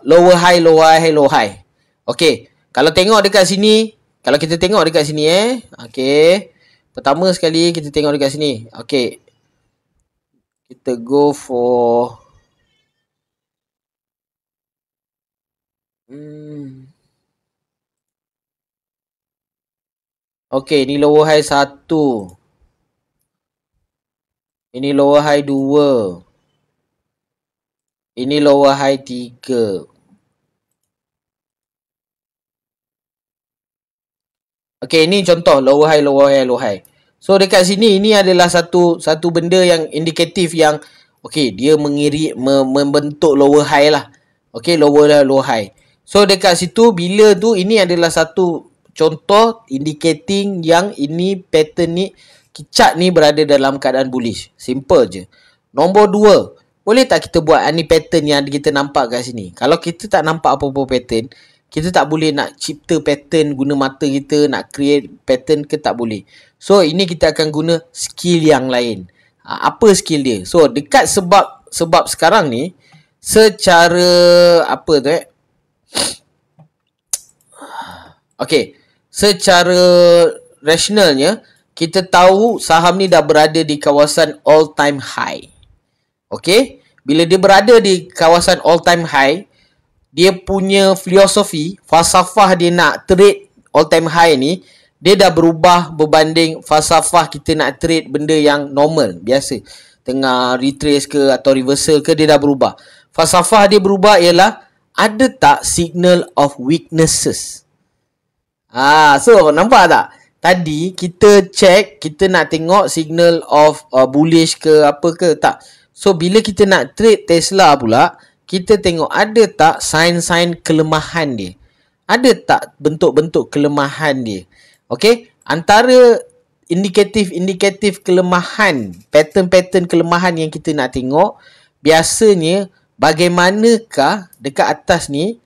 lower high. Okay, kalau tengok dekat sini, kalau kita tengok dekat sini okay, pertama sekali kita tengok dekat sini. Okay, kita go for okay, ni lower high 1, ini lower high 2, ini lower high 3. Okay, ini contoh lower high, lower high, lower high. So dekat sini ini adalah satu benda yang indikatif yang okay, dia membentuk lower high lah. Okay, lower high, lower high. So dekat situ bila tu ini adalah satu contoh indicating yang ini pattern ni chart ni berada dalam keadaan bullish. Simple je. Nombor 2, boleh tak kita buat ni pattern yang kita nampak kat sini? Kalau kita tak nampak apa-apa pattern, kita tak boleh nak cipta pattern guna mata kita, nak create pattern ke tak boleh. So ini kita akan guna skill yang lain. Apa skill dia? So dekat sebab sekarang ni secara apa tu okay, secara rasionalnya kita tahu saham ni dah berada di kawasan all time high. Okay, bila dia berada di kawasan all time high, dia punya filosofi, falsafah dia nak trade all time high ni, dia dah berubah berbanding falsafah kita nak trade benda yang normal, biasa. Tengah retrace ke atau reversal ke, dia dah berubah. Falsafah dia berubah ialah ada tak signal of weaknesses. So nampak tak? Tadi kita check, kita nak tengok signal of bullish ke apa ke tak. So bila kita nak trade Tesla pula, kita tengok ada tak sign-sign kelemahan dia. Ada tak bentuk-bentuk kelemahan dia. Okay, antara indikatif kelemahan, pattern-pattern kelemahan yang kita nak tengok, biasanya bagaimanakah dekat atas ni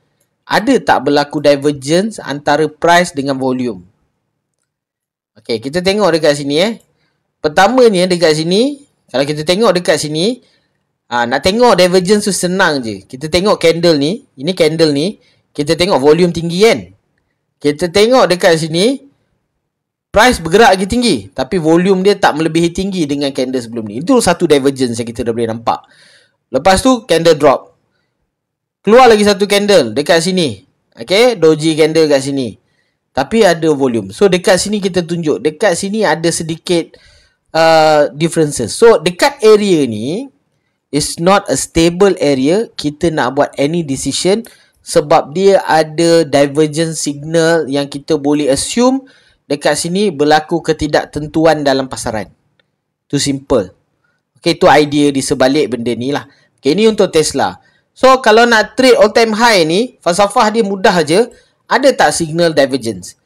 ada tak berlaku divergence antara price dengan volume. Okay, kita tengok dekat sini Pertama ni dekat sini, kalau kita tengok dekat sini, nak tengok divergence tu senang je. Kita tengok candle ni, ini candle ni, kita tengok volume tinggi kan. Kita tengok dekat sini, price bergerak lagi tinggi, tapi volume dia tak melebihi tinggi dengan candle sebelum ni. Itu satu divergence yang kita dah boleh nampak. Lepas tu candle drop. Keluar lagi satu candle dekat sini. Okay, doji candle kat sini. Tapi ada volume. So dekat sini kita tunjuk, dekat sini ada sedikit differences. So dekat area ni is not a stable area. Kita nak buat any decision sebab dia ada divergence signal yang kita boleh assume dekat sini berlaku ketidaktentuan dalam pasaran. Tu simple. Okay, tu idea di sebalik benda ni lah. Okay, ni untuk Tesla. So kalau nak trade all time high ni, falsafah dia mudah je. Ada tak signal divergence?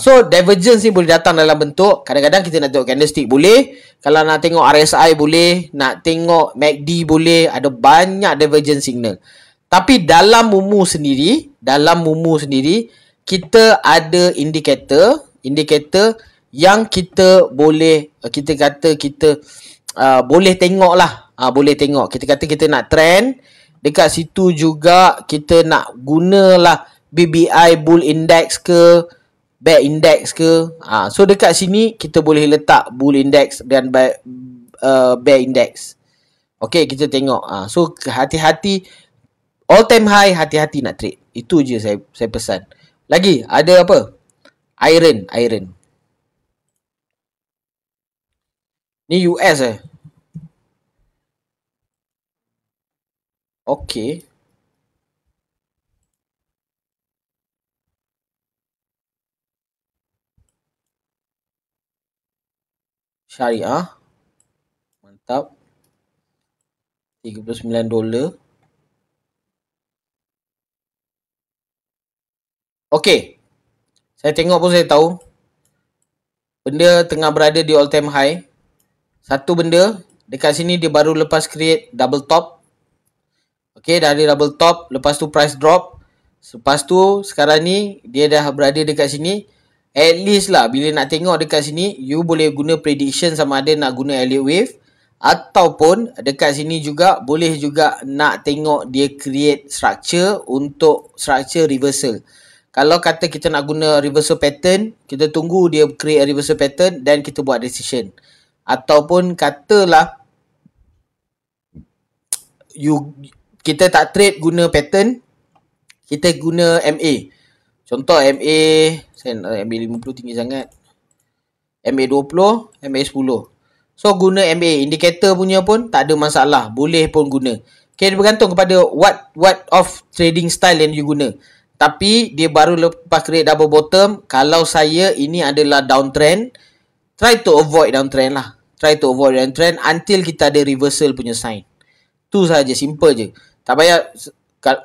So divergence ni boleh datang dalam bentuk, kadang-kadang kita nak tengok candlestick boleh, kalau nak tengok RSI boleh, nak tengok MACD boleh, ada banyak divergence signal. Tapi dalam mumu sendiri, kita ada indikator yang kita boleh, kita kata kita boleh tengok lah. Boleh tengok. Kita kata kita nak trend, dekat situ juga kita nak gunalah BBI Bull Index ke Bear Index ke. So dekat sini kita boleh letak Bull Index dan Bear Index. Okay, kita tengok. So hati-hati, all time high, hati-hati nak trade. Itu je saya pesan. Lagi ada apa? Iron. Ni US Okay. Syariah. Mantap. $39. Okay. Saya tengok pun saya tahu. Benda tengah berada di all time high. Satu benda. Dekat sini dia baru lepas create double top. Okay, dah ada double top. Lepas tu price drop. Lepas tu sekarang ni dia dah berada dekat sini. At least lah bila nak tengok dekat sini, you boleh guna prediction sama ada nak guna Elliott Wave. Ataupun dekat sini juga boleh juga nak tengok dia create structure untuk structure reversal. Kalau kata kita nak guna reversal pattern, kita tunggu dia create a reversal pattern dan kita buat decision. Ataupun katalah kita tak trade guna pattern, kita guna MA. Contoh MA, saya MA 50 tinggi sangat. MA 20, MA 10. So guna MA, indikator punya pun tak ada masalah, boleh pun guna. Okay, dia bergantung kepada what of trading style yang you guna. tapi dia baru lepas create double bottom. Kalau saya ini adalah downtrend, try to avoid downtrend lah. Try to avoid downtrend until kita ada reversal punya sign. Tu saja, simple je. Tak payah.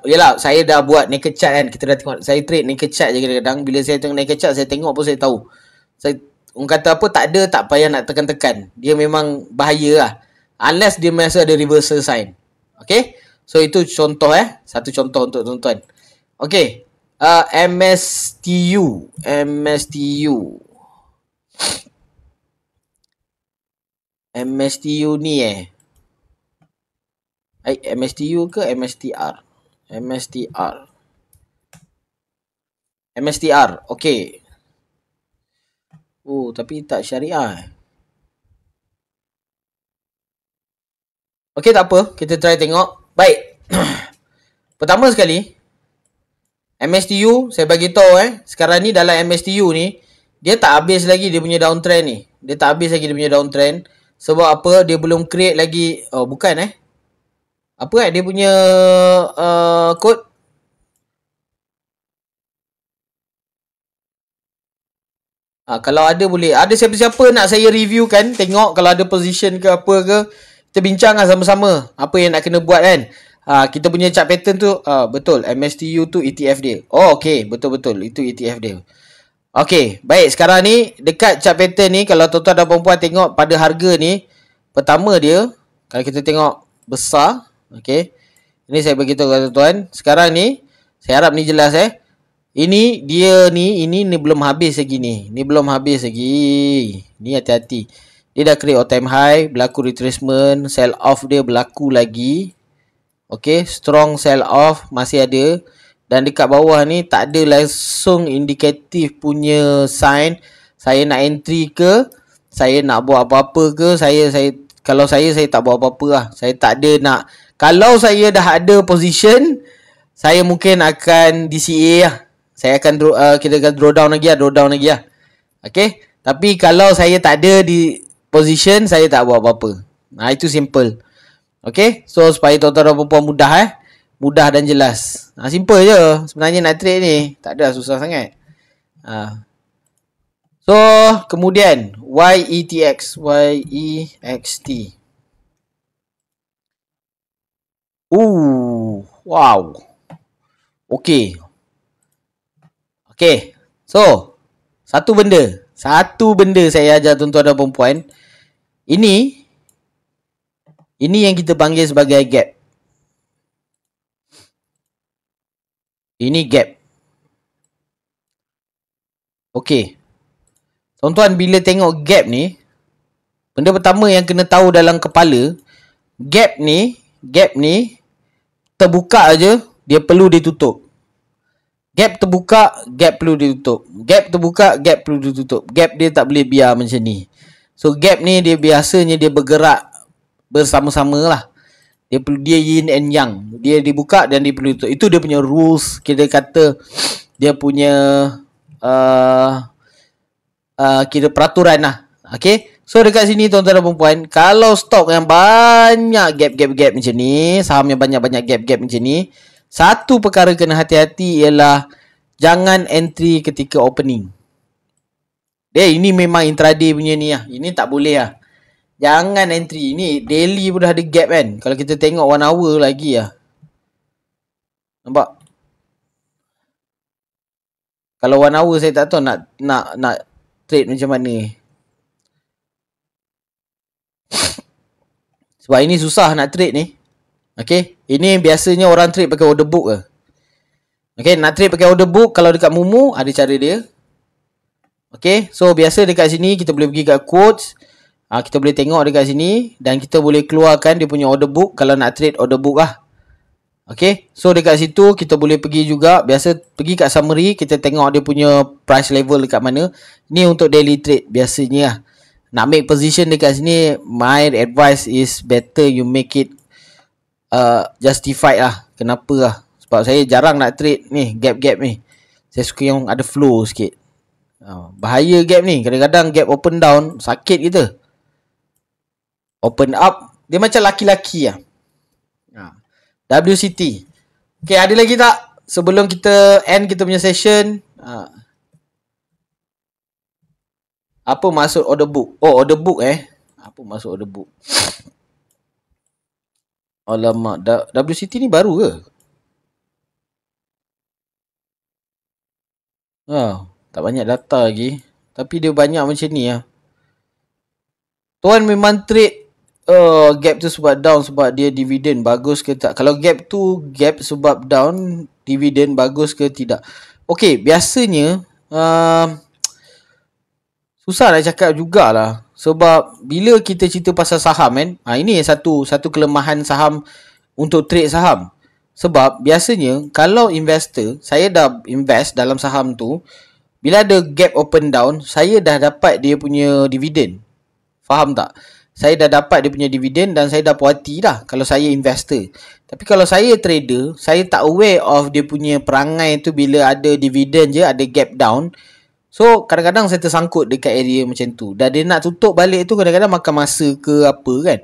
Yelah, saya dah buat naked chart kan. Kita dah tengok. Saya trade naked chart je kadang-kadang. Bila saya tengok naked chart, saya tengok pun saya tahu. Orang kata apa, tak ada, tak payah nak tekan-tekan. Dia memang bahaya lah. Unless dia masa ada reversal sign. Okay. So itu contoh satu contoh untuk tuan-tuan. Okay. MSTU. MSTU ni MSTU ke MSTR? MSTR. Okay. Oh, tapi tak syariah. Okay, tak apa. Kita try tengok. Baik. Pertama sekali, MSTU, saya bagi tahu sekarang ni dalam MSTU ni, dia tak habis lagi dia punya downtrend ni. Dia tak habis lagi dia punya downtrend. Sebab apa? Dia belum create lagi. Oh, bukan Apa dia punya code? Kalau ada boleh. Ada siapa-siapa nak saya review kan? Tengok kalau ada position ke apa ke. Kita bincang lah sama-sama. Apa yang nak kena buat kan? Kita punya chart pattern tu. Betul. MSTU tu ETF dia. Oh, okay. Betul-betul. Itu ETF dia. Okay. Baik. Sekarang ni, dekat chart pattern ni, kalau tuan-tuan dan perempuan tengok pada harga ni, pertama dia, kalau kita tengok besar. Okay. Ini saya beritahu kepada tuan-tuan. Sekarang ni, saya harap ni jelas Ini dia ni, ini belum habis lagi ni. Ni belum habis lagi. Ni hati-hati. Dia dah create all time high, berlaku retracement, sell off dia berlaku lagi. Okay, strong sell off masih ada. Dan dekat bawah ni tak ada langsung indikatif punya sign. Saya nak entry ke, saya nak buat apa-apa ke, kalau saya tak buat apa-apa lah. Saya tak ada nak, kalau saya dah ada position, saya mungkin akan DCA lah. Saya akan kita akan draw down lagi lah. Okay. Tapi kalau saya tak ada di position, saya tak buat apa-apa. Itu simple. Okay. So supaya tuan-tuan dan perempuan mudah dan jelas. Simple je. Sebenarnya nak trade ni tak ada susah sangat. So kemudian YEXT. Wow. Okay. Okay. So, satu benda saya ajar tuan-tuan dan perempuan. Ini yang kita panggil sebagai gap. Ini gap. Okay. Tuan-tuan bila tengok gap ni, benda pertama yang kena tahu dalam kepala, gap ni terbuka aja, dia perlu ditutup. Gap terbuka, gap perlu ditutup. Gap terbuka, gap perlu ditutup. Gap dia tak boleh biar macam ni. So gap ni dia biasanya dia bergerak bersama-sama lah. Dia yin and yang. Dia dibuka dan dia perlu tutup. Itu dia punya rules. Kita kata dia punya kira peraturan lah. Okay. So dekat sini tuan-tuan dan perempuan, kalau stok yang banyak gap macam ni, saham yang banyak-banyak gap macam ni, satu perkara kena hati-hati ialah jangan entry ketika opening. Ini memang intraday punya ni lah. Ini tak boleh lah. Jangan entry. Ini daily pun dah ada gap kan. Kalau kita tengok 1 hour lagi lah. Nampak? Kalau 1 hour saya tak tahu nak trade macam mana. Sebab ini susah nak trade ni. Okay. Ini biasanya orang trade pakai order book ke. Okay. Nak trade pakai order book, kalau dekat Mumu ada cara dia. Okay. So biasa dekat sini kita boleh pergi kat quotes. Kita boleh tengok dekat sini. Dan kita boleh keluarkan dia punya order book. Kalau nak trade order book lah. Okay. So dekat situ kita boleh pergi juga. Biasa pergi kat summary. Kita tengok dia punya price level dekat mana. Ni untuk daily trade biasanya lah. Nak make position dekat sini, my advice is better you make it justified lah. Kenapa lah? Sebab saya jarang nak trade ni, gap ni. Saya suka yang ada flow sikit. Bahaya gap ni. Kadang-kadang gap open down, sakit kita. Open up, dia macam laki-laki lah. WCT. Okay, ada lagi tak sebelum kita end kita punya session, apa maksud order book? Oh, order book Apa maksud order book? Alamak, WCT ni baru ke? Tak banyak data lagi. Tapi dia banyak macam ni lah. Tuan memang trade gap tu sebab down sebab dia dividen bagus ke tak? Kalau gap tu gap sebab down, dividen bagus ke tidak? Okay, biasanya susah nak cakap jugalah. Sebab bila kita cerita pasal saham kan, ini satu kelemahan saham untuk trade saham. Sebab biasanya kalau investor, saya dah invest dalam saham tu, bila ada gap open down, saya dah dapat dia punya dividen. Faham tak? Saya dah dapat dia punya dividen dan saya dah puas hati dah kalau saya investor. Tapi kalau saya trader, saya tak aware of dia punya perangai tu bila ada dividen je, ada gap down. So kadang-kadang saya tersangkut dekat area macam tu. Dan dia nak tutup balik tu kadang-kadang makan masa ke apa kan.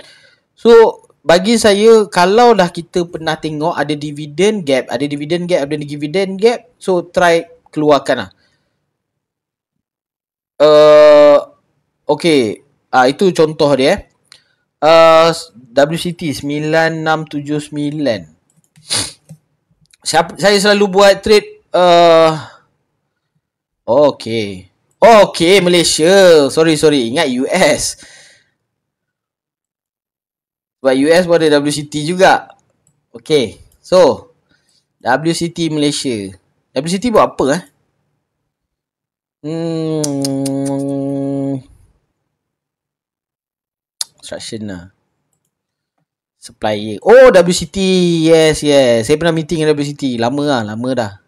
So bagi saya, kalau dah kita pernah tengok ada dividen gap, ada dividen gap, so try keluarkan lah. Okay, itu contoh dia. WCT 9679. Saya selalu buat trade Okay, Malaysia. Sorry, ingat US. Sebab US pun ada WCT juga. Okay, so WCT Malaysia. WCT buat apa Instruction lah. Supplier. Oh, WCT. Yes. Saya pernah meeting dengan WCT. Lama dah.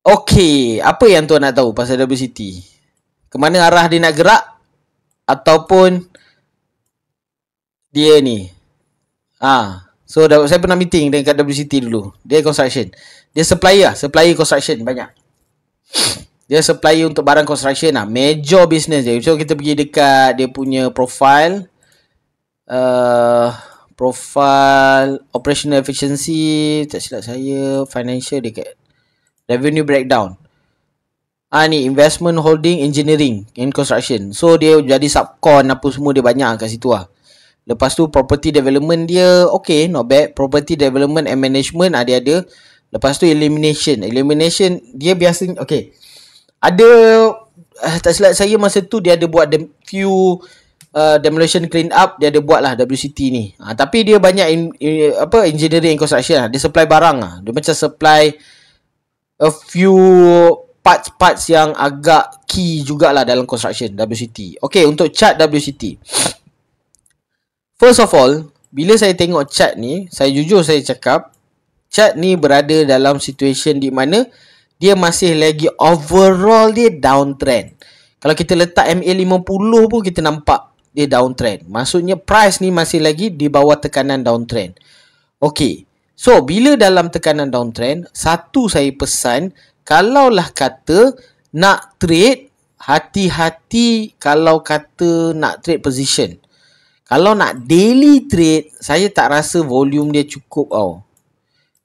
Okay, apa yang tuan nak tahu pasal WCT? Kemana arah dia nak gerak? Ataupun dia ni? So saya pernah meeting dengan WCT dulu. Dia construction. Dia supplier construction banyak. Dia supplier untuk barang construction lah. Major business dia. So kita pergi dekat dia punya profile. Profile operational efficiency, tak silap saya, financial dekat revenue breakdown. Ni investment, holding, engineering and construction. So dia jadi subcon apa semua dia banyak kat situ lah. Lepas tu property development dia okay, not bad. Property development and management dia ada. Lepas tu elimination dia biasa okay. Ada tak silap saya masa tu dia ada buat few demolition clean up, dia ada buat lah WCT ni. Tapi dia banyak engineering and construction lah. Dia supply barang lah. Dia macam supply a few parts yang agak key jugalah dalam construction WCT. Okay, untuk chart WCT. First of all, bila saya tengok chart ni, saya cakap chart ni berada dalam situation di mana dia masih lagi overall dia downtrend. Kalau kita letak MA50 pun kita nampak dia downtrend. Maksudnya price ni masih lagi di bawah tekanan downtrend. Okay. So, bila dalam tekanan downtrend, satu saya pesan, kalaulah kata nak trade, hati-hati kalau kata nak trade position. Kalau nak daily trade, saya tak rasa volume dia cukup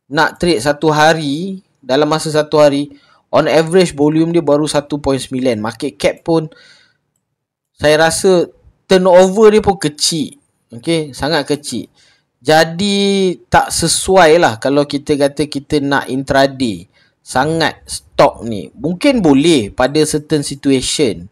Nak trade satu hari, dalam masa satu hari, on average volume dia baru 1.9. Market cap pun saya rasa turnover dia pun kecil. Okay, sangat kecil. Jadi tak sesuai lah kalau kita kata kita nak intraday. Sangat stok ni. Mungkin boleh pada certain situation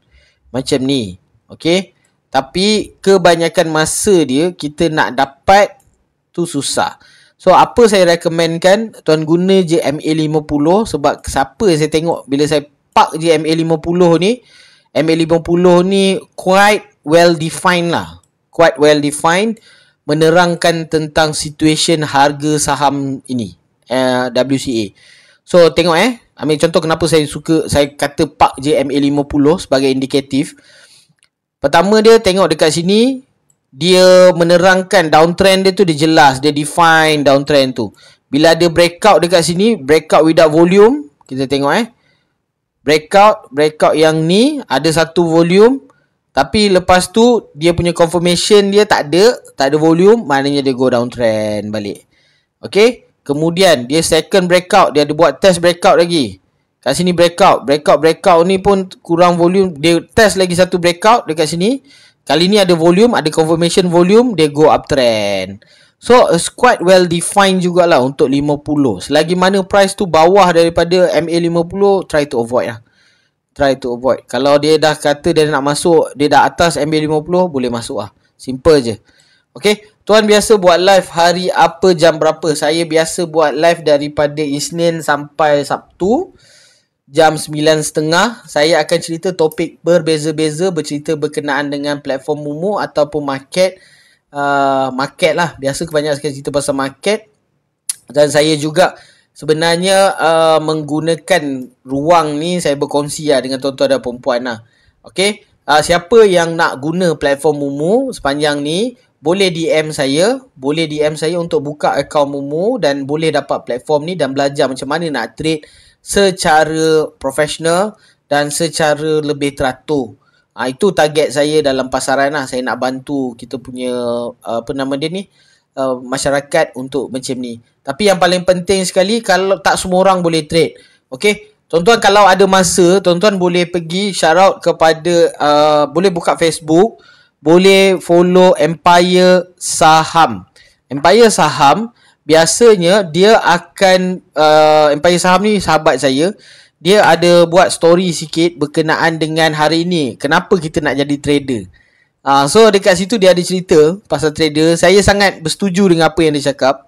macam ni. Okay. Tapi kebanyakan masa dia kita nak dapat tu susah. So apa saya recommendkan, tuan guna je MA50 sebab siapa saya tengok bila saya park je MA50 ni, MA50 ni quite well defined lah. Quite well defined, menerangkan tentang situation harga saham ini, WCA. So tengok ambil contoh kenapa saya kata park je MA50 sebagai indikatif. Pertama dia tengok dekat sini, dia menerangkan downtrend dia tu dia jelas, dia define downtrend tu. Bila ada breakout dekat sini, breakout without volume, kita tengok breakout yang ni ada satu volume, tapi lepas tu dia punya confirmation dia tak ada volume, maknanya dia go downtrend balik. Okay, Kemudian dia second breakout, dia ada buat test breakout lagi. Kat sini breakout ni pun kurang volume. Dia test lagi satu breakout dekat sini. Kali ni ada volume, ada confirmation volume, dia go uptrend. So it's quite well defined jugalah untuk 50. Selagi mana price tu bawah daripada MA50, try to avoid lah. Try to avoid. Kalau dia dah kata dia nak masuk, dia dah atas MA50, boleh masuk lah. Simple je. Okay, tuan biasa buat live hari apa, jam berapa? Saya biasa buat live daripada Isnin sampai Sabtu jam 9.30. Saya akan cerita topik berbeza-beza, bercerita berkenaan dengan platform Momo ataupun market. Market lah. Biasa kebanyakan cerita pasal market. Dan saya juga sebenarnya menggunakan ruang ni, saya berkongsi lah dengan tuan-tuan dan perempuan lah. Okay, siapa yang nak guna platform Momo sepanjang ni, boleh DM saya. Boleh DM saya untuk buka akaun Momo dan boleh dapat platform ni dan belajar macam mana nak trade secara profesional dan secara lebih teratur. Itu target saya dalam pasaran lah. Saya nak bantu kita punya masyarakat untuk macam ni. Tapi yang paling penting sekali, kalau tak semua orang boleh trade. Okay, tuan-tuan kalau ada masa, tuan-tuan boleh pergi shout out kepada boleh buka Facebook, boleh follow Empire Saham. Empire Saham biasanya dia akan Empire Saham ni sahabat saya. Dia ada buat story sikit berkenaan dengan hari ni, kenapa kita nak jadi trader. So dekat situ dia ada cerita pasal trader. Saya sangat bersetuju dengan apa yang dia cakap.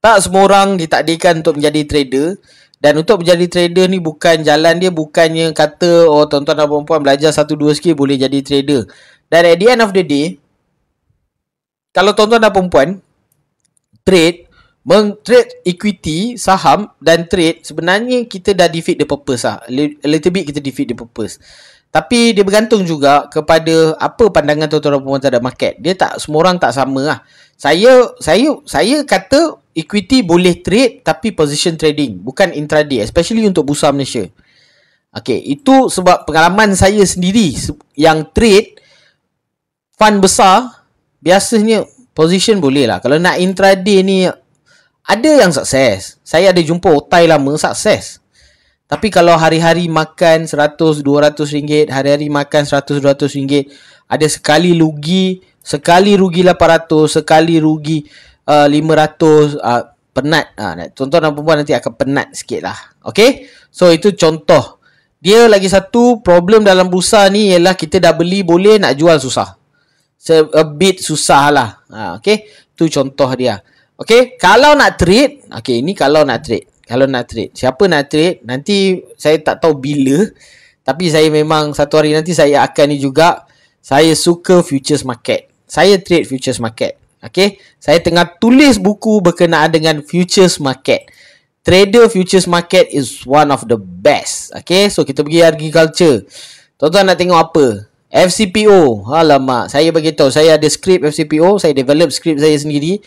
Tak semua orang ditakdirkan untuk menjadi trader. Dan untuk menjadi trader ni bukan jalan dia, bukannya kata tuan-tuan dan perempuan belajar 1-2 skill boleh jadi trader. Dan at the end of the day, kalau tuan-tuan dan perempuan trade equity, saham dan trade, sebenarnya kita dah defeat the purpose lah. A little bit kita defeat the purpose. Tapi dia bergantung juga kepada apa pandangan tuan-tuan dan perempuan terhadap market. Dia tak, semua orang tak sama lah. Saya kata equity boleh trade tapi position trading, bukan intraday, especially untuk Bursa Malaysia. Okay, itu sebab pengalaman saya sendiri yang trade fund besar, biasanya position boleh lah. Kalau nak intraday ni, ada yang sukses. Saya ada jumpa otai lama sukses. Tapi kalau hari-hari makan 100-200 ringgit, hari-hari makan 100-200 ringgit, ada sekali rugi 800, sekali rugi 500, penat. Tuan-tuan dan perempuan nanti akan penat sikit lah. Okay, so itu contoh. Dia lagi satu problem dalam bursa ni ialah kita dah beli boleh, nak jual susah. A bit susah lah. Okay, itu contoh dia. Okay, kalau nak trade, okay, ini kalau nak trade. Kalau nak trade, siapa nak trade, nanti saya tak tahu bila, tapi saya memang satu hari nanti saya akan ni juga. Saya suka futures market. Saya trade futures market. Okay, saya tengah tulis buku berkenaan dengan futures market. Trader futures market is one of the best. Okay, so kita pergi agriculture. Tuan-tuan nak tengok apa? FCPO. Alamak, saya beritahu, saya ada script FCPO. Saya develop script saya sendiri.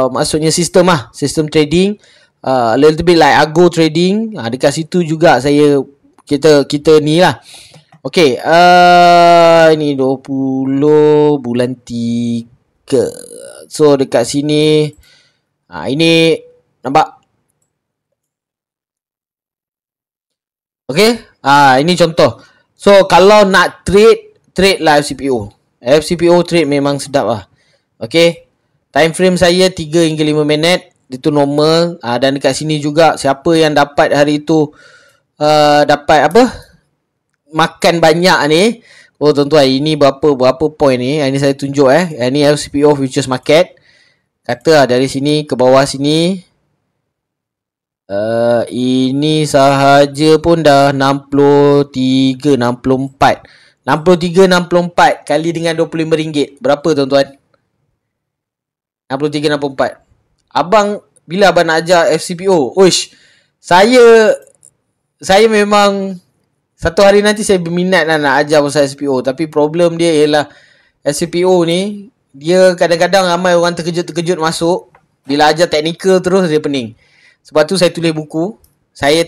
Maksudnya sistem lah, sistem trading. A little bit like Ago trading. Dekat situ juga kita ni lah. Okay, ini 20 bulan 3. So dekat sini, ini nampak. Okay, ini contoh. So kalau nak trade lah FCPO. FCPO trade memang sedap lah. Okay, time frame saya 3 hingga 5 minit. Itu normal. Dan dekat sini juga, siapa yang dapat hari tu dapat apa, makan banyak ni. Tuan-tuan, ini berapa point ni. Ini saya tunjuk ini FCPO futures market. Kata dari sini ke bawah sini, ini sahaja pun dah 63, 64 kali dengan RM25. Berapa tuan-tuan? 63, 64. Abang, bila abang nak ajar FCPO? Uish, saya memang satu hari nanti saya berminat lah nak ajar pasal FCPO. Tapi problem dia ialah FCPO ni, dia kadang-kadang ramai orang terkejut-terkejut masuk. Bila ajar teknikal terus dia pening. Sebab tu saya tulis buku. Saya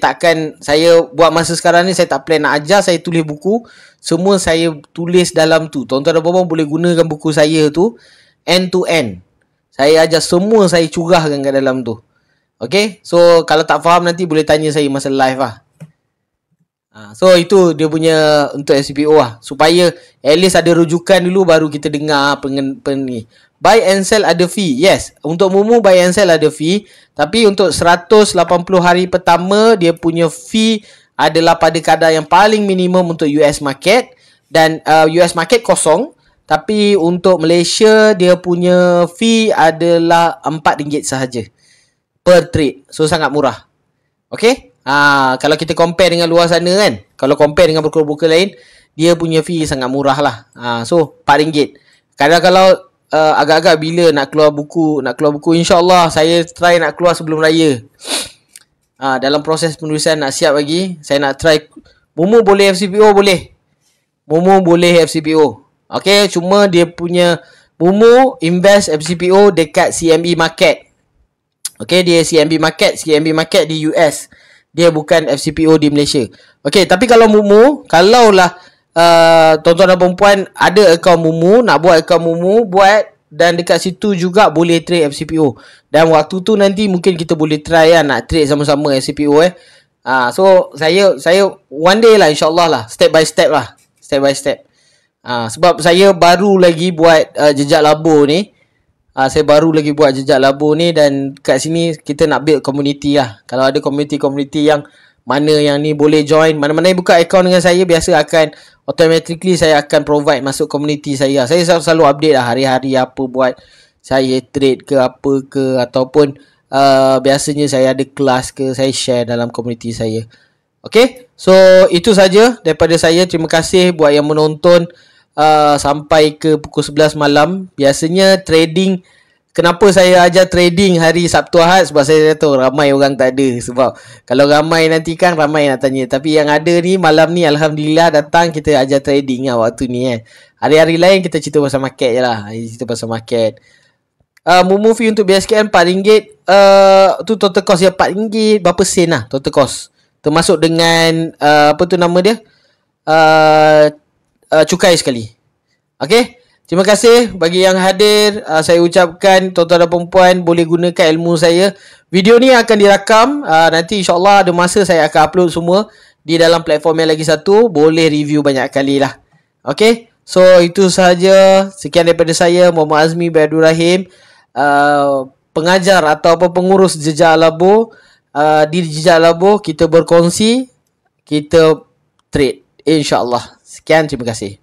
buat masa sekarang ni saya tak plan nak ajar, saya tulis buku. Semua saya tulis dalam tu. Tuan-tuan dan puan boleh gunakan buku saya tu end to end. Saya ajar semua, saya curahkan kat dalam tu. Okay, so kalau tak faham nanti boleh tanya saya masa live lah. So itu dia punya untuk FCPO lah, supaya at least ada rujukan dulu baru kita dengar ni. Buy and sell ada fee. Yes, untuk Mumu buy and sell ada fee, tapi untuk 180 hari pertama dia punya fee adalah pada kadar yang paling minimum untuk US market, dan US market kosong. Tapi untuk Malaysia dia punya fee adalah RM4 sahaja per trade. So sangat murah. Okay, kalau kita compare dengan luar sana kan, kalau compare dengan broker-broker lain, dia punya fee sangat murah lah. So RM4. Kadang kalau agak-agak bila nak keluar buku, insyaAllah saya try nak keluar sebelum raya. Dalam proses penulisan nak siap lagi, saya nak try. Mumu boleh FCPO? Boleh. Mumu boleh FCPO. Okay, cuma dia punya Mumu invest FCPO dekat CME market. Okay, dia CMB market di US. Dia bukan FCPO di Malaysia. Okay, tapi kalau Mumu, kalaulah tuan-tuan dan perempuan ada akaun Mumu, nak buat akaun Mumu, buat, dan dekat situ juga boleh trade FCPO. Dan waktu tu nanti mungkin kita boleh try lah nak trade sama-sama FCPO So saya one day lah, insyaAllah lah, step by step. Sebab saya baru lagi buat jejak labur ni. Dan kat sini kita nak build community lah. Kalau ada community yang mana yang ni boleh join, mana-mana yang buka account dengan saya, biasa akan automatically saya akan provide masuk community saya. Saya selalu update lah hari-hari apa buat, saya trade ke apa ke, ataupun biasanya saya ada kelas ke, saya share dalam community saya. Okay, so itu saja daripada saya. Terima kasih buat yang menonton sampai ke pukul 11 malam. Biasanya trading, kenapa saya ajar trading hari Sabtu Ahad? Sebab saya tahu ramai orang tak ada. Sebab kalau ramai nanti kan ramai nak tanya. Tapi yang ada ni malam ni Alhamdulillah datang, kita ajar trading lah waktu ni Hari-hari lain kita cerita pasal market je lah. Mumu fee untuk BSKM RM4. Tu total cost dia RM4. Berapa sen lah total cost, termasuk dengan apa tu nama dia, cukai sekali. Okay, terima kasih bagi yang hadir. Saya ucapkan tuan-tuan dan perempuan boleh gunakan ilmu saya. Video ni akan dirakam, nanti insyaAllah ada masa saya akan upload semua di dalam platform yang lagi satu. Boleh review banyak kali lah. Okay, so itu sahaja. Sekian daripada saya, Muhammad Azmi bin Abdul Rahim, pengajar atau pengurus Jejak Labur. Di Jejak Labur kita berkongsi, kita trade, insyaAllah. Sekian, terima kasih.